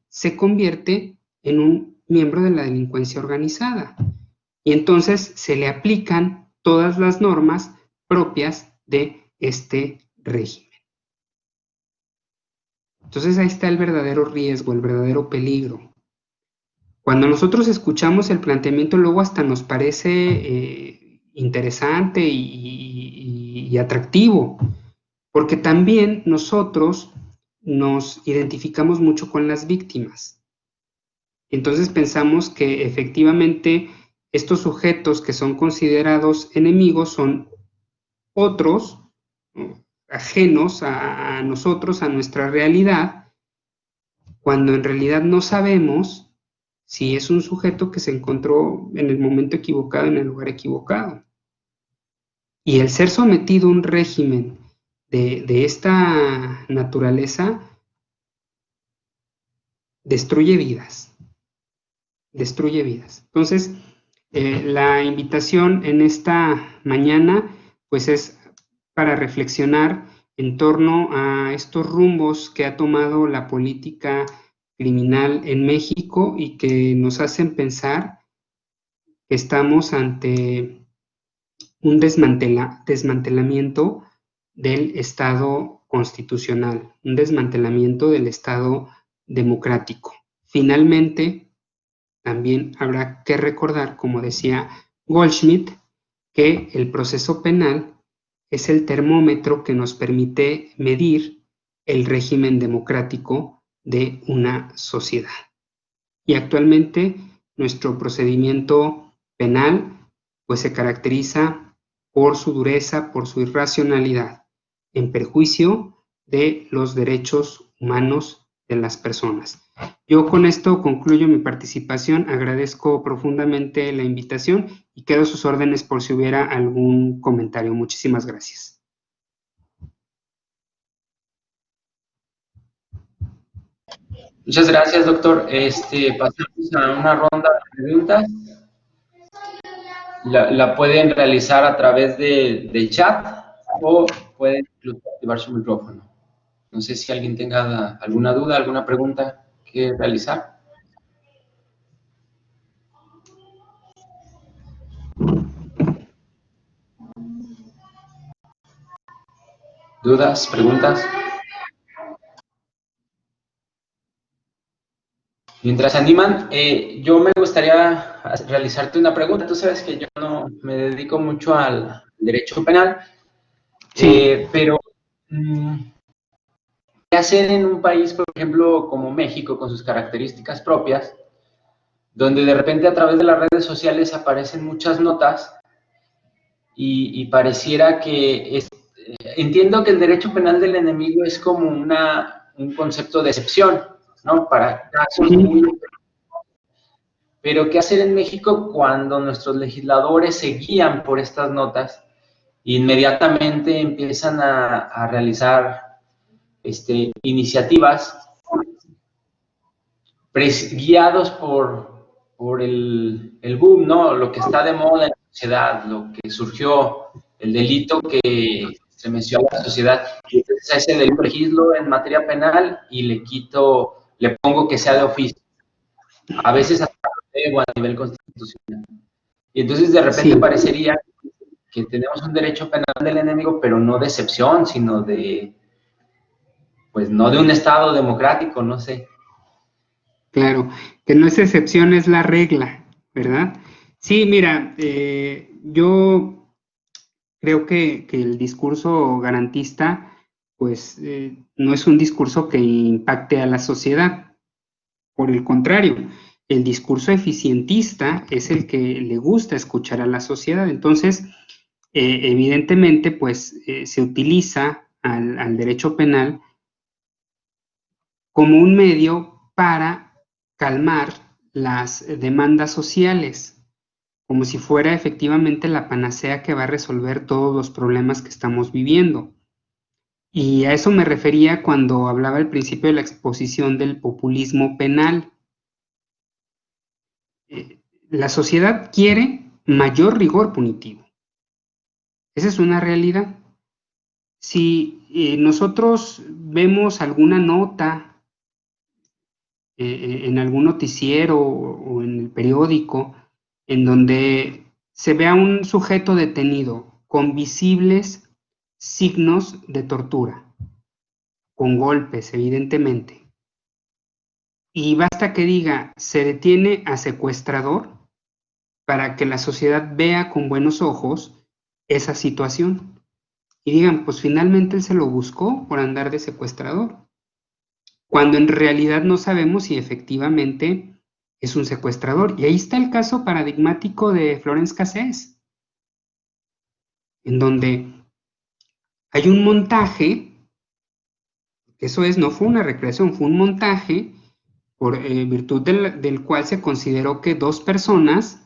se convierte en un miembro de la delincuencia organizada. Y entonces se le aplican todas las normas propias de este régimen. Entonces ahí está el verdadero riesgo, el verdadero peligro. Cuando nosotros escuchamos el planteamiento, luego hasta nos parece interesante y atractivo, porque también nosotros nos identificamos mucho con las víctimas. Entonces pensamos que efectivamente estos sujetos que son considerados enemigos son otros, ajenos a nosotros, a nuestra realidad, cuando en realidad no sabemos si es un sujeto que se encontró en el momento equivocado, en el lugar equivocado. Y el ser sometido a un régimen de esta naturaleza destruye vidas. Destruye vidas. Entonces, la invitación en esta mañana, pues es para reflexionar en torno a estos rumbos que ha tomado la política criminal en México y que nos hacen pensar que estamos ante un desmantelamiento del Estado constitucional, un desmantelamiento del Estado democrático. Finalmente, también habrá que recordar, como decía Goldschmidt, que el proceso penal es el termómetro que nos permite medir el régimen democrático de una sociedad. Y actualmente nuestro procedimiento penal pues se caracteriza por su dureza, por su irracionalidad, en perjuicio de los derechos humanos de las personas. Yo con esto concluyo mi participación, agradezco profundamente la invitación y quedo a sus órdenes por si hubiera algún comentario. Muchísimas gracias. Muchas gracias, doctor. Pasamos a una ronda de preguntas. La pueden realizar a través de chat o pueden incluso activar su micrófono. No sé si alguien tenga alguna duda, alguna pregunta que realizar. ¿Dudas, preguntas? Mientras se animan, yo me gustaría realizarte una pregunta. Tú sabes que yo no me dedico mucho al derecho penal, Sí. pero ¿qué hacer en un país, por ejemplo, como México, con sus características propias, donde de repente a través de las redes sociales aparecen muchas notas y pareciera que entiendo que el derecho penal del enemigo es como un concepto de excepción, ¿no? Para casos muy... Pero ¿qué hacer en México cuando nuestros legisladores se guían por estas notas e inmediatamente empiezan a realizar iniciativas guiados por el boom, ¿no? Lo que está de moda en la sociedad, lo que surgió, el delito que estremeció a la sociedad? Entonces a ese delito legislo en materia penal y le pongo que sea de oficio. A veces hasta a nivel constitucional. Y entonces de repente parecería que tenemos un derecho penal del enemigo, pero no de excepción, sino pues no de un Estado democrático, no sé. Claro, que no es excepción, es la regla, ¿verdad? Sí, mira, yo creo que el discurso garantista, pues, no es un discurso que impacte a la sociedad. Por el contrario, el discurso eficientista es el que le gusta escuchar a la sociedad. Entonces, evidentemente, pues, se utiliza al derecho penal como un medio para calmar las demandas sociales, como si fuera efectivamente la panacea que va a resolver todos los problemas que estamos viviendo. Y a eso me refería cuando hablaba al principio de la exposición del populismo penal. la sociedad quiere mayor rigor punitivo. Esa es una realidad. Si nosotros vemos alguna nota en algún noticiero o en el periódico en donde se ve a un sujeto detenido con visibles signos de tortura, con golpes, evidentemente, y basta que diga se detiene a secuestrador para que la sociedad vea con buenos ojos esa situación y digan, pues finalmente él se lo buscó por andar de secuestrador, cuando en realidad no sabemos si efectivamente es un secuestrador. Y ahí está el caso paradigmático de Florence Cassés, en donde hay un montaje, eso es, no fue una recreación, fue un montaje por virtud del cual se consideró que dos personas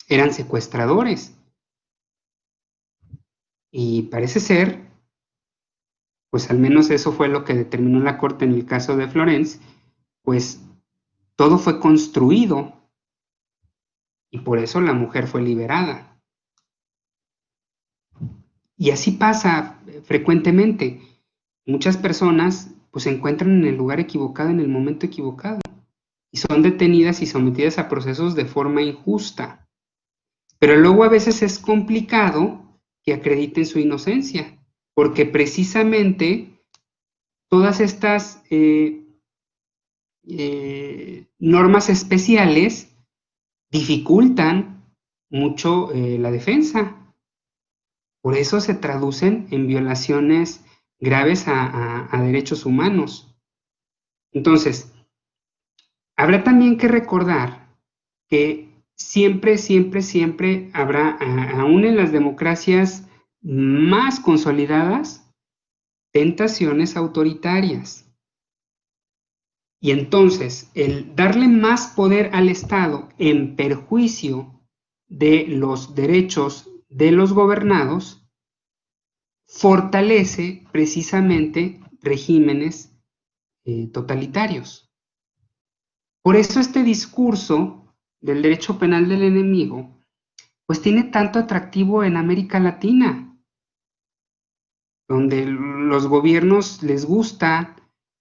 eran secuestradores. Y parece ser, pues al menos eso fue lo que determinó la corte en el caso de Florence, pues todo fue construido y por eso la mujer fue liberada. Y así pasa frecuentemente. Muchas personas pues se encuentran en el lugar equivocado en el momento equivocado y son detenidas y sometidas a procesos de forma injusta. Pero luego a veces es complicado que acrediten su inocencia, porque precisamente todas estas normas especiales dificultan mucho la defensa. Por eso se traducen en violaciones graves a derechos humanos. Entonces, habrá también que recordar que siempre, siempre, siempre habrá, aún en las democracias más consolidadas, tentaciones autoritarias. Y entonces, el darle más poder al Estado en perjuicio de los derechos de los gobernados, fortalece precisamente regímenes totalitarios. Por eso este discurso del derecho penal del enemigo, pues tiene tanto atractivo en América Latina, donde los gobiernos les gusta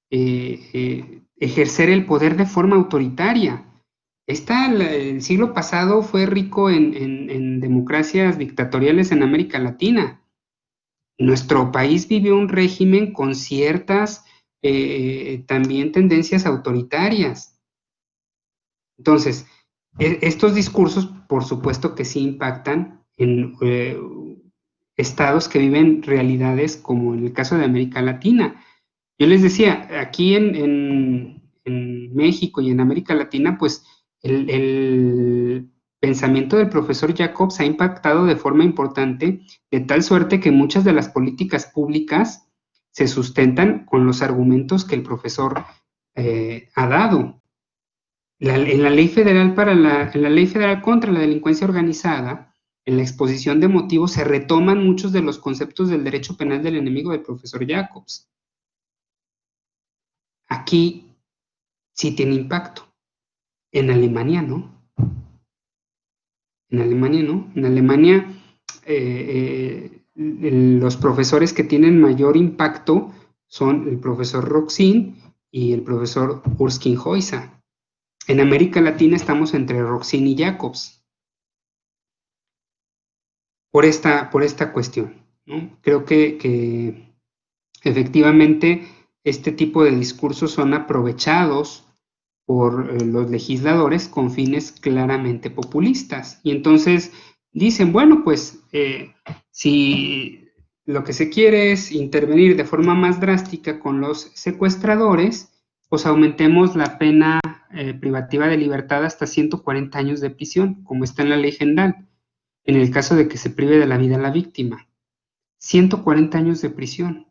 ejercer el poder de forma autoritaria. El siglo pasado fue rico en democracias dictatoriales en América Latina. Nuestro país vivió un régimen con ciertas también tendencias autoritarias. Entonces, estos discursos, por supuesto que sí impactan en estados que viven realidades como en el caso de América Latina. Yo les decía, aquí en México y en América Latina, pues el pensamiento del profesor Jacobs ha impactado de forma importante, de tal suerte que muchas de las políticas públicas se sustentan con los argumentos que el profesor ha dado. En la ley federal en la ley federal contra la delincuencia organizada, en la exposición de motivos se retoman muchos de los conceptos del derecho penal del enemigo del profesor Jacobs. Aquí sí tiene impacto. En Alemania no. En Alemania no. En Alemania los profesores que tienen mayor impacto son el profesor Roxin y el profesor Urskin-Heuser. En América Latina estamos entre Roxin y Jacobs. Por esta cuestión, ¿no? Creo que efectivamente este tipo de discursos son aprovechados por los legisladores con fines claramente populistas. Y entonces dicen, bueno, pues si lo que se quiere es intervenir de forma más drástica con los secuestradores, pues aumentemos la pena privativa de libertad hasta 140 años de prisión, como está en la ley general, en el caso de que se prive de la vida a la víctima. 140 años de prisión.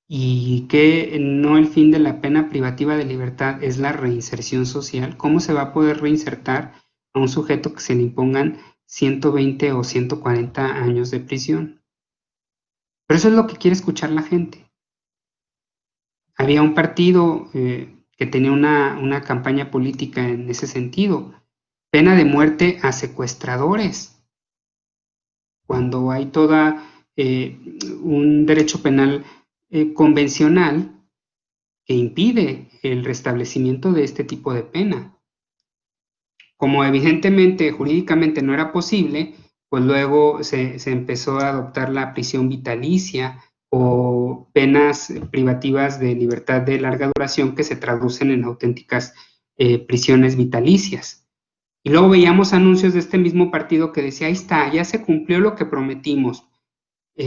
Y que no el fin de la pena privativa de libertad es la reinserción social. ¿Cómo se va a poder reinsertar a un sujeto que se le impongan 120 o 140 años de prisión? Pero eso es lo que quiere escuchar la gente. Había un partido que tenía una campaña política en ese sentido. Pena de muerte a secuestradores, cuando hay toda un derecho penal convencional que impide el restablecimiento de este tipo de pena. Como evidentemente jurídicamente no era posible, pues luego se empezó a adoptar la prisión vitalicia o penas privativas de libertad de larga duración que se traducen en auténticas prisiones vitalicias. Y luego veíamos anuncios de este mismo partido que decía, ahí está, ya se cumplió lo que prometimos,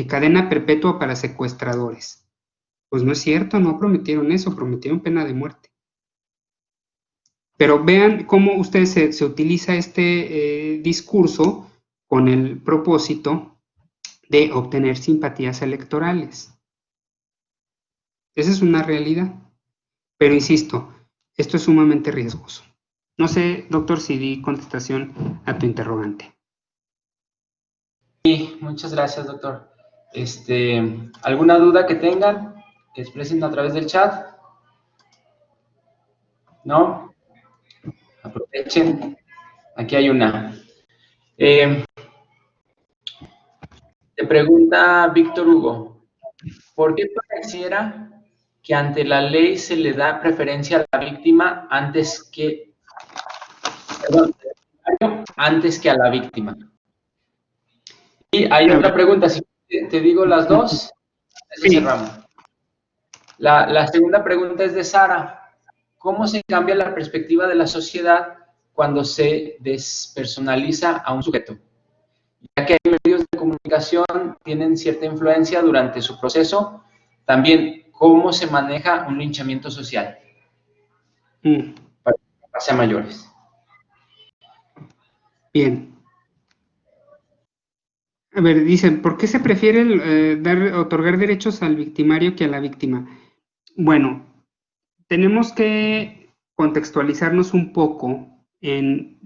cadena perpetua para secuestradores. Pues no es cierto, no prometieron eso, prometieron pena de muerte. Pero vean cómo ustedes se utiliza este discurso con el propósito de obtener simpatías electorales. Esa es una realidad. Pero insisto, esto es sumamente riesgoso. No sé, doctor, si di contestación a tu interrogante. Sí, muchas gracias, doctor. ¿Alguna duda que tengan? Que expresen a través del chat. ¿No? Aprovechen. Aquí hay una. Te pregunta Víctor Hugo, ¿por qué pareciera que ante la ley se le da preferencia a la víctima antes que a la víctima? Y hay otra pregunta, si te digo las dos, eso Sí. cerramos. La segunda pregunta es de Sara. ¿Cómo se cambia la perspectiva de la sociedad cuando se despersonaliza a un sujeto? Ya que hay medios de comunicación tienen cierta influencia durante su proceso, también cómo se maneja un linchamiento social para que pase a mayores. Bien. A ver, dicen, ¿por qué se prefiere otorgar derechos al victimario que a la víctima? Bueno, tenemos que contextualizarnos un poco en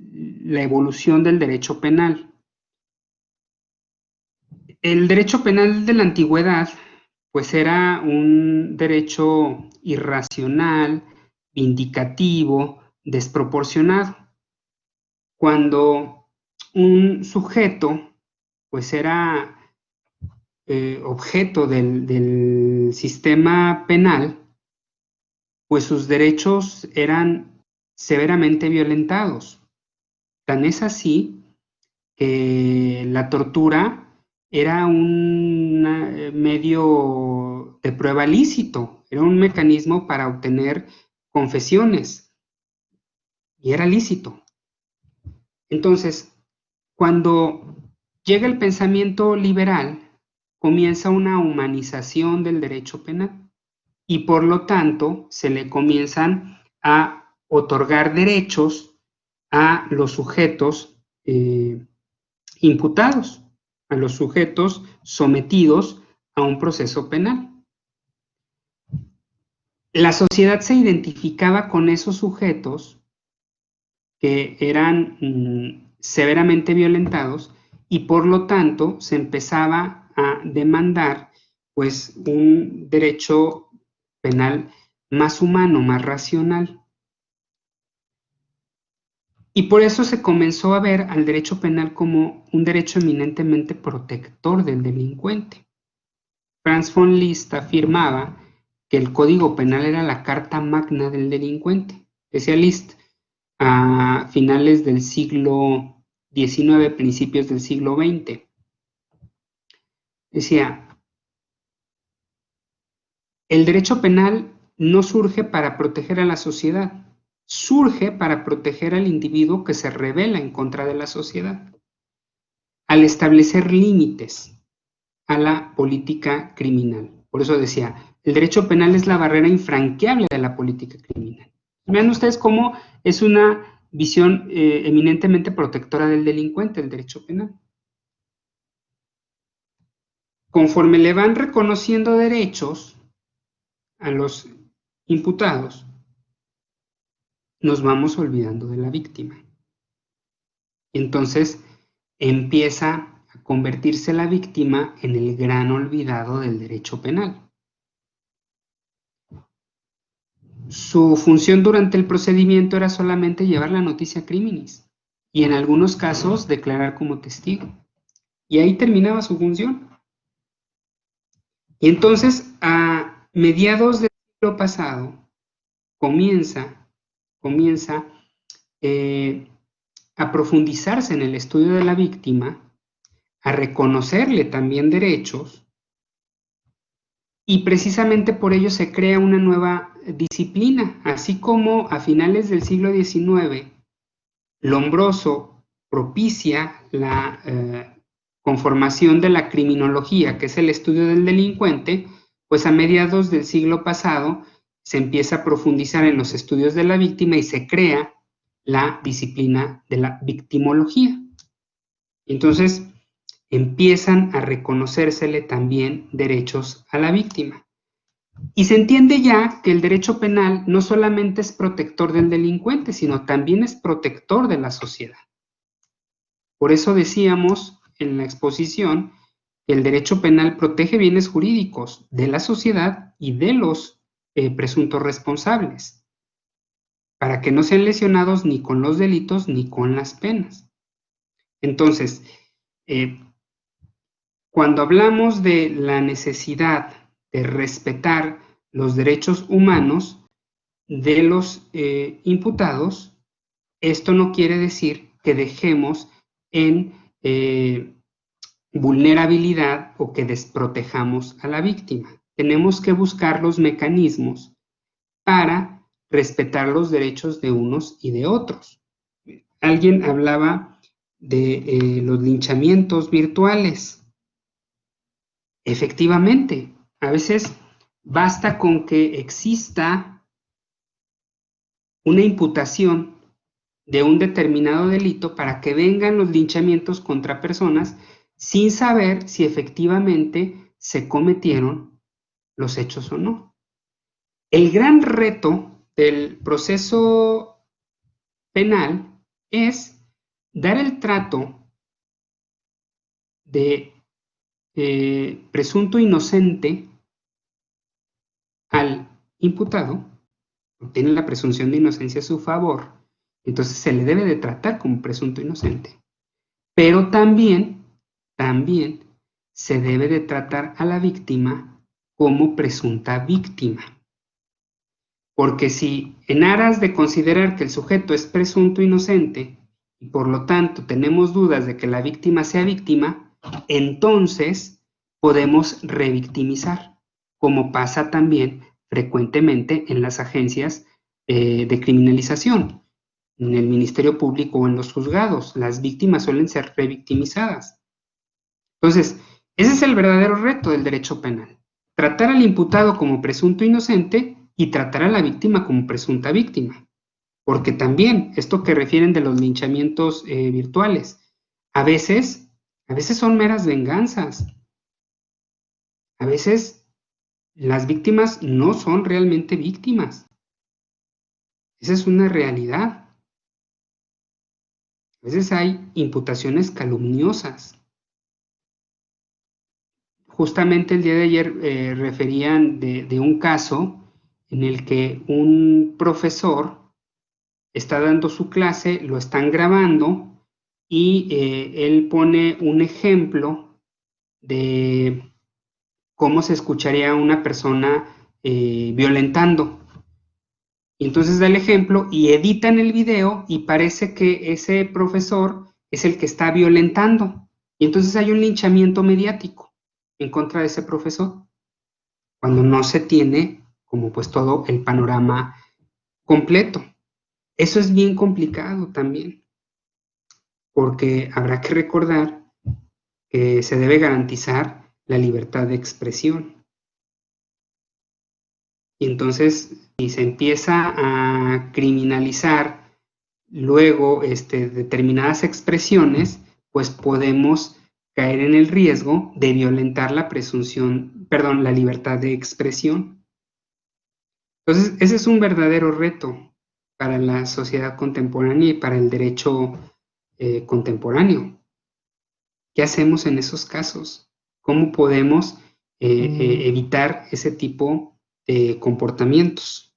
la evolución del derecho penal. El derecho penal de la antigüedad, pues era un derecho irracional, vindicativo, desproporcionado. Cuando un sujeto, pues era objeto del sistema penal, pues sus derechos eran severamente violentados. Tan es así que la tortura era un medio de prueba lícito, era un mecanismo para obtener confesiones y era lícito. Entonces, cuando llega el pensamiento liberal, comienza una humanización del derecho penal y por lo tanto se le comienzan a otorgar derechos a los sujetos imputados, a los sujetos sometidos a un proceso penal. La sociedad se identificaba con esos sujetos que eran severamente violentados y por lo tanto se empezaba a demandar pues un derecho penal más humano, más racional. Y por eso se comenzó a ver al derecho penal como un derecho eminentemente protector del delincuente. Franz von Liszt afirmaba que el Código Penal era la carta magna del delincuente. Decía Liszt, a finales del siglo XIX, principios del siglo XX. Decía, el derecho penal no surge para proteger a la sociedad, surge para proteger al individuo que se rebela en contra de la sociedad, al establecer límites a la política criminal. Por eso decía, el derecho penal es la barrera infranqueable de la política criminal. Vean ustedes cómo es una visión eminentemente protectora del delincuente, el derecho penal. Conforme le van reconociendo derechos a los imputados, nos vamos olvidando de la víctima. Y entonces empieza a convertirse la víctima en el gran olvidado del derecho penal. su función durante el procedimiento era solamente llevar la noticia criminis y en algunos casos declarar como testigo. Y ahí terminaba su función. Y entonces, a mediados del siglo pasado, comienza a profundizarse en el estudio de la víctima, a reconocerle también derechos, y precisamente por ello se crea una nueva disciplina, así como a finales del siglo XIX, Lombroso propicia la conformación de la criminología, que es el estudio del delincuente, pues a mediados del siglo pasado se empieza a profundizar en los estudios de la víctima y se crea la disciplina de la victimología. Entonces, empiezan a reconocérsele también derechos a la víctima. Y se entiende ya que el derecho penal no solamente es protector del delincuente, sino también es protector de la sociedad. Por eso decíamos en la exposición que el derecho penal protege bienes jurídicos de la sociedad y de los presuntos responsables, para que no sean lesionados ni con los delitos ni con las penas. Entonces, cuando hablamos de la necesidad de respetar los derechos humanos de los imputados, esto no quiere decir que dejemos en vulnerabilidad o que desprotejamos a la víctima. Tenemos que buscar los mecanismos para respetar los derechos de unos y de otros. Alguien hablaba de los linchamientos virtuales. Efectivamente, a veces basta con que exista una imputación de un determinado delito para que vengan los linchamientos contra personas sin saber si efectivamente se cometieron los hechos o no. El gran reto del proceso penal es dar el trato de presunto inocente al imputado, obtiene la presunción de inocencia a su favor, entonces se le debe de tratar como presunto inocente. Pero también se debe de tratar a la víctima como presunta víctima. Porque si en aras de considerar que el sujeto es presunto inocente y por lo tanto tenemos dudas de que la víctima sea víctima, entonces podemos revictimizar, como pasa también frecuentemente en las agencias de criminalización, en el Ministerio Público o en los juzgados. Las víctimas suelen ser revictimizadas. Entonces, ese es el verdadero reto del derecho penal. Tratar al imputado como presunto inocente y tratar a la víctima como presunta víctima. Porque también, esto que refieren de los linchamientos virtuales, a veces son meras venganzas. A veces las víctimas no son realmente víctimas. Esa es una realidad. A veces hay imputaciones calumniosas. Justamente el día de ayer referían de un caso en el que un profesor está dando su clase, lo están grabando y él pone un ejemplo de cómo se escucharía a una persona violentando. Y entonces da el ejemplo y editan el video y parece que ese profesor es el que está violentando. Y entonces hay un linchamiento mediático en contra de ese profesor, cuando no se tiene como pues todo el panorama completo. Eso es bien complicado también, porque habrá que recordar que se debe garantizar la libertad de expresión. Y entonces, si se empieza a criminalizar luego determinadas expresiones, pues podemos caer en el riesgo de violentar la la libertad de expresión. Entonces, ese es un verdadero reto para la sociedad contemporánea y para el derecho contemporáneo. ¿Qué hacemos en esos casos? ¿Cómo podemos evitar ese tipo de comportamientos?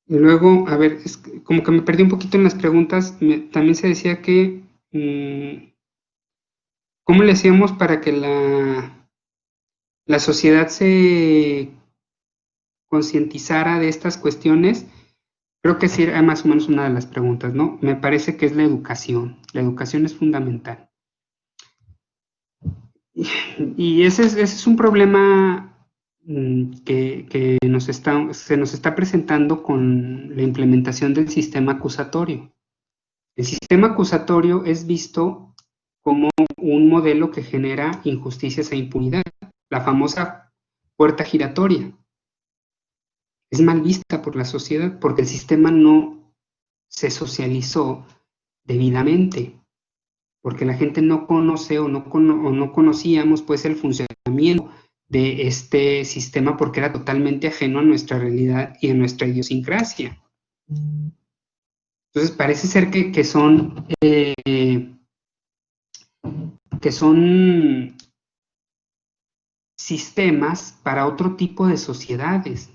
Y luego, a ver, como que me perdí un poquito en las preguntas, también se decía que, ¿cómo le hacíamos para que la sociedad se concientizara de estas cuestiones? Creo que sí era más o menos una de las preguntas, ¿no? Me parece que es la educación. La educación es fundamental. Y ese es un problema que se nos está presentando con la implementación del sistema acusatorio. El sistema acusatorio es visto como un modelo que genera injusticias e impunidad, la famosa puerta giratoria. Es mal vista por la sociedad porque el sistema no se socializó debidamente, porque la gente no conoce o no conocíamos pues el funcionamiento de este sistema porque era totalmente ajeno a nuestra realidad y a nuestra idiosincrasia. Entonces parece ser que son sistemas para otro tipo de sociedades,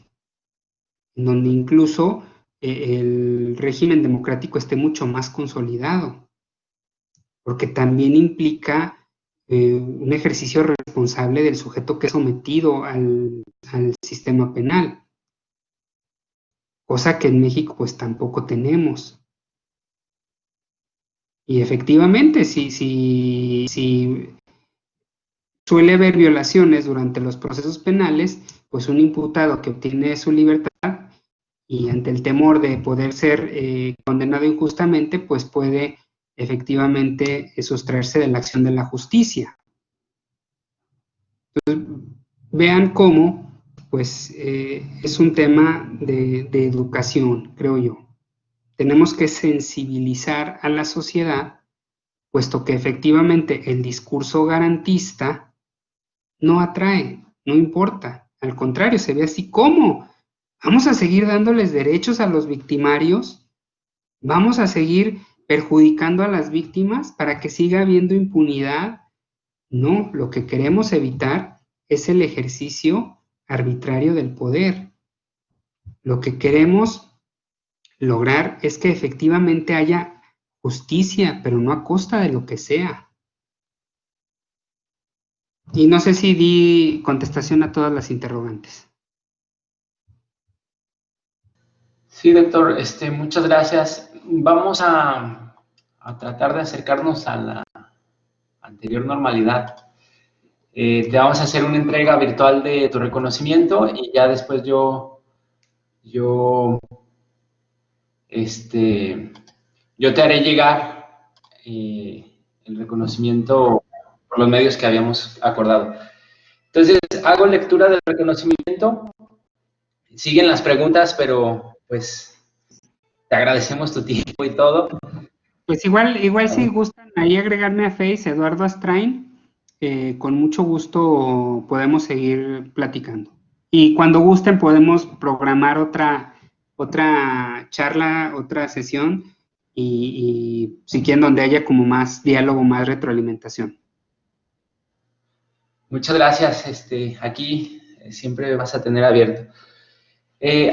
en donde incluso el régimen democrático esté mucho más consolidado, porque también implica un ejercicio responsable del sujeto que es sometido al sistema penal, cosa que en México pues tampoco tenemos. Y efectivamente, si suele haber violaciones durante los procesos penales, pues un imputado que obtiene su libertad y ante el temor de poder ser condenado injustamente, pues puede efectivamente sustraerse de la acción de la justicia. Entonces, vean cómo, pues, es un tema de educación, creo yo. Tenemos que sensibilizar a la sociedad, puesto que efectivamente el discurso garantista no atrae, no importa. Al contrario, se ve así como vamos a seguir dándoles derechos a los victimarios, vamos a seguir perjudicando a las víctimas para que siga habiendo impunidad. No, lo que queremos evitar es el ejercicio arbitrario del poder. Lo que queremos lograr es que efectivamente haya justicia, pero no a costa de lo que sea. Y no sé si di contestación a todas las interrogantes. Sí, doctor, muchas gracias. Vamos a tratar de acercarnos a la anterior normalidad. Te vamos a hacer una entrega virtual de tu reconocimiento y ya después yo te haré llegar el reconocimiento por los medios que habíamos acordado. Entonces, hago lectura del reconocimiento. Siguen las preguntas, pero pues te agradecemos tu tiempo y todo. Pues igual si gustan ahí agregarme a Face, Eduardo Astrain, con mucho gusto podemos seguir platicando. Y cuando gusten podemos programar otra charla, otra sesión, y si quieren donde haya como más diálogo, más retroalimentación. Muchas gracias. Aquí siempre vas a tener abierto.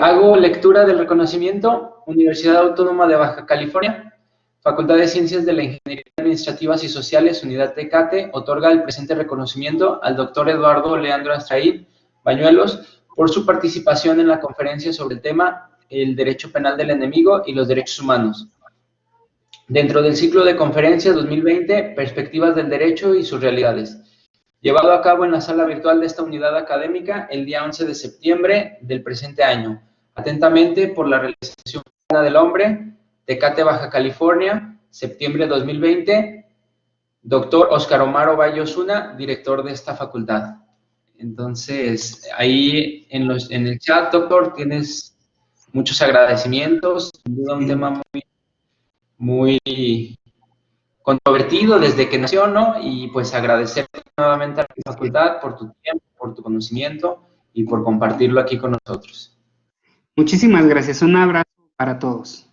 Hago lectura del reconocimiento. Universidad Autónoma de Baja California, Facultad de Ciencias de la Ingeniería Administrativas y Sociales, Unidad Tecate, otorga el presente reconocimiento al doctor Eduardo Leandro Astrain Bañuelos por su participación en la conferencia sobre el tema El Derecho Penal del Enemigo y los Derechos Humanos. Dentro del ciclo de conferencias 2020, Perspectivas del Derecho y sus Realidades, llevado a cabo en la sala virtual de esta unidad académica el día 11 de septiembre del presente año. Atentamente por la realización del hombre, Tecate, Baja California, septiembre de 2020, doctor Óscar Omar Ovalle Osuna, director de esta facultad. Entonces, ahí en el chat, doctor, tienes muchos agradecimientos, sin duda un tema muy controvertido desde que nació, ¿no? Y pues agradecer nuevamente a la facultad por tu tiempo, por tu conocimiento y por compartirlo aquí con nosotros. Muchísimas gracias. Un abrazo para todos.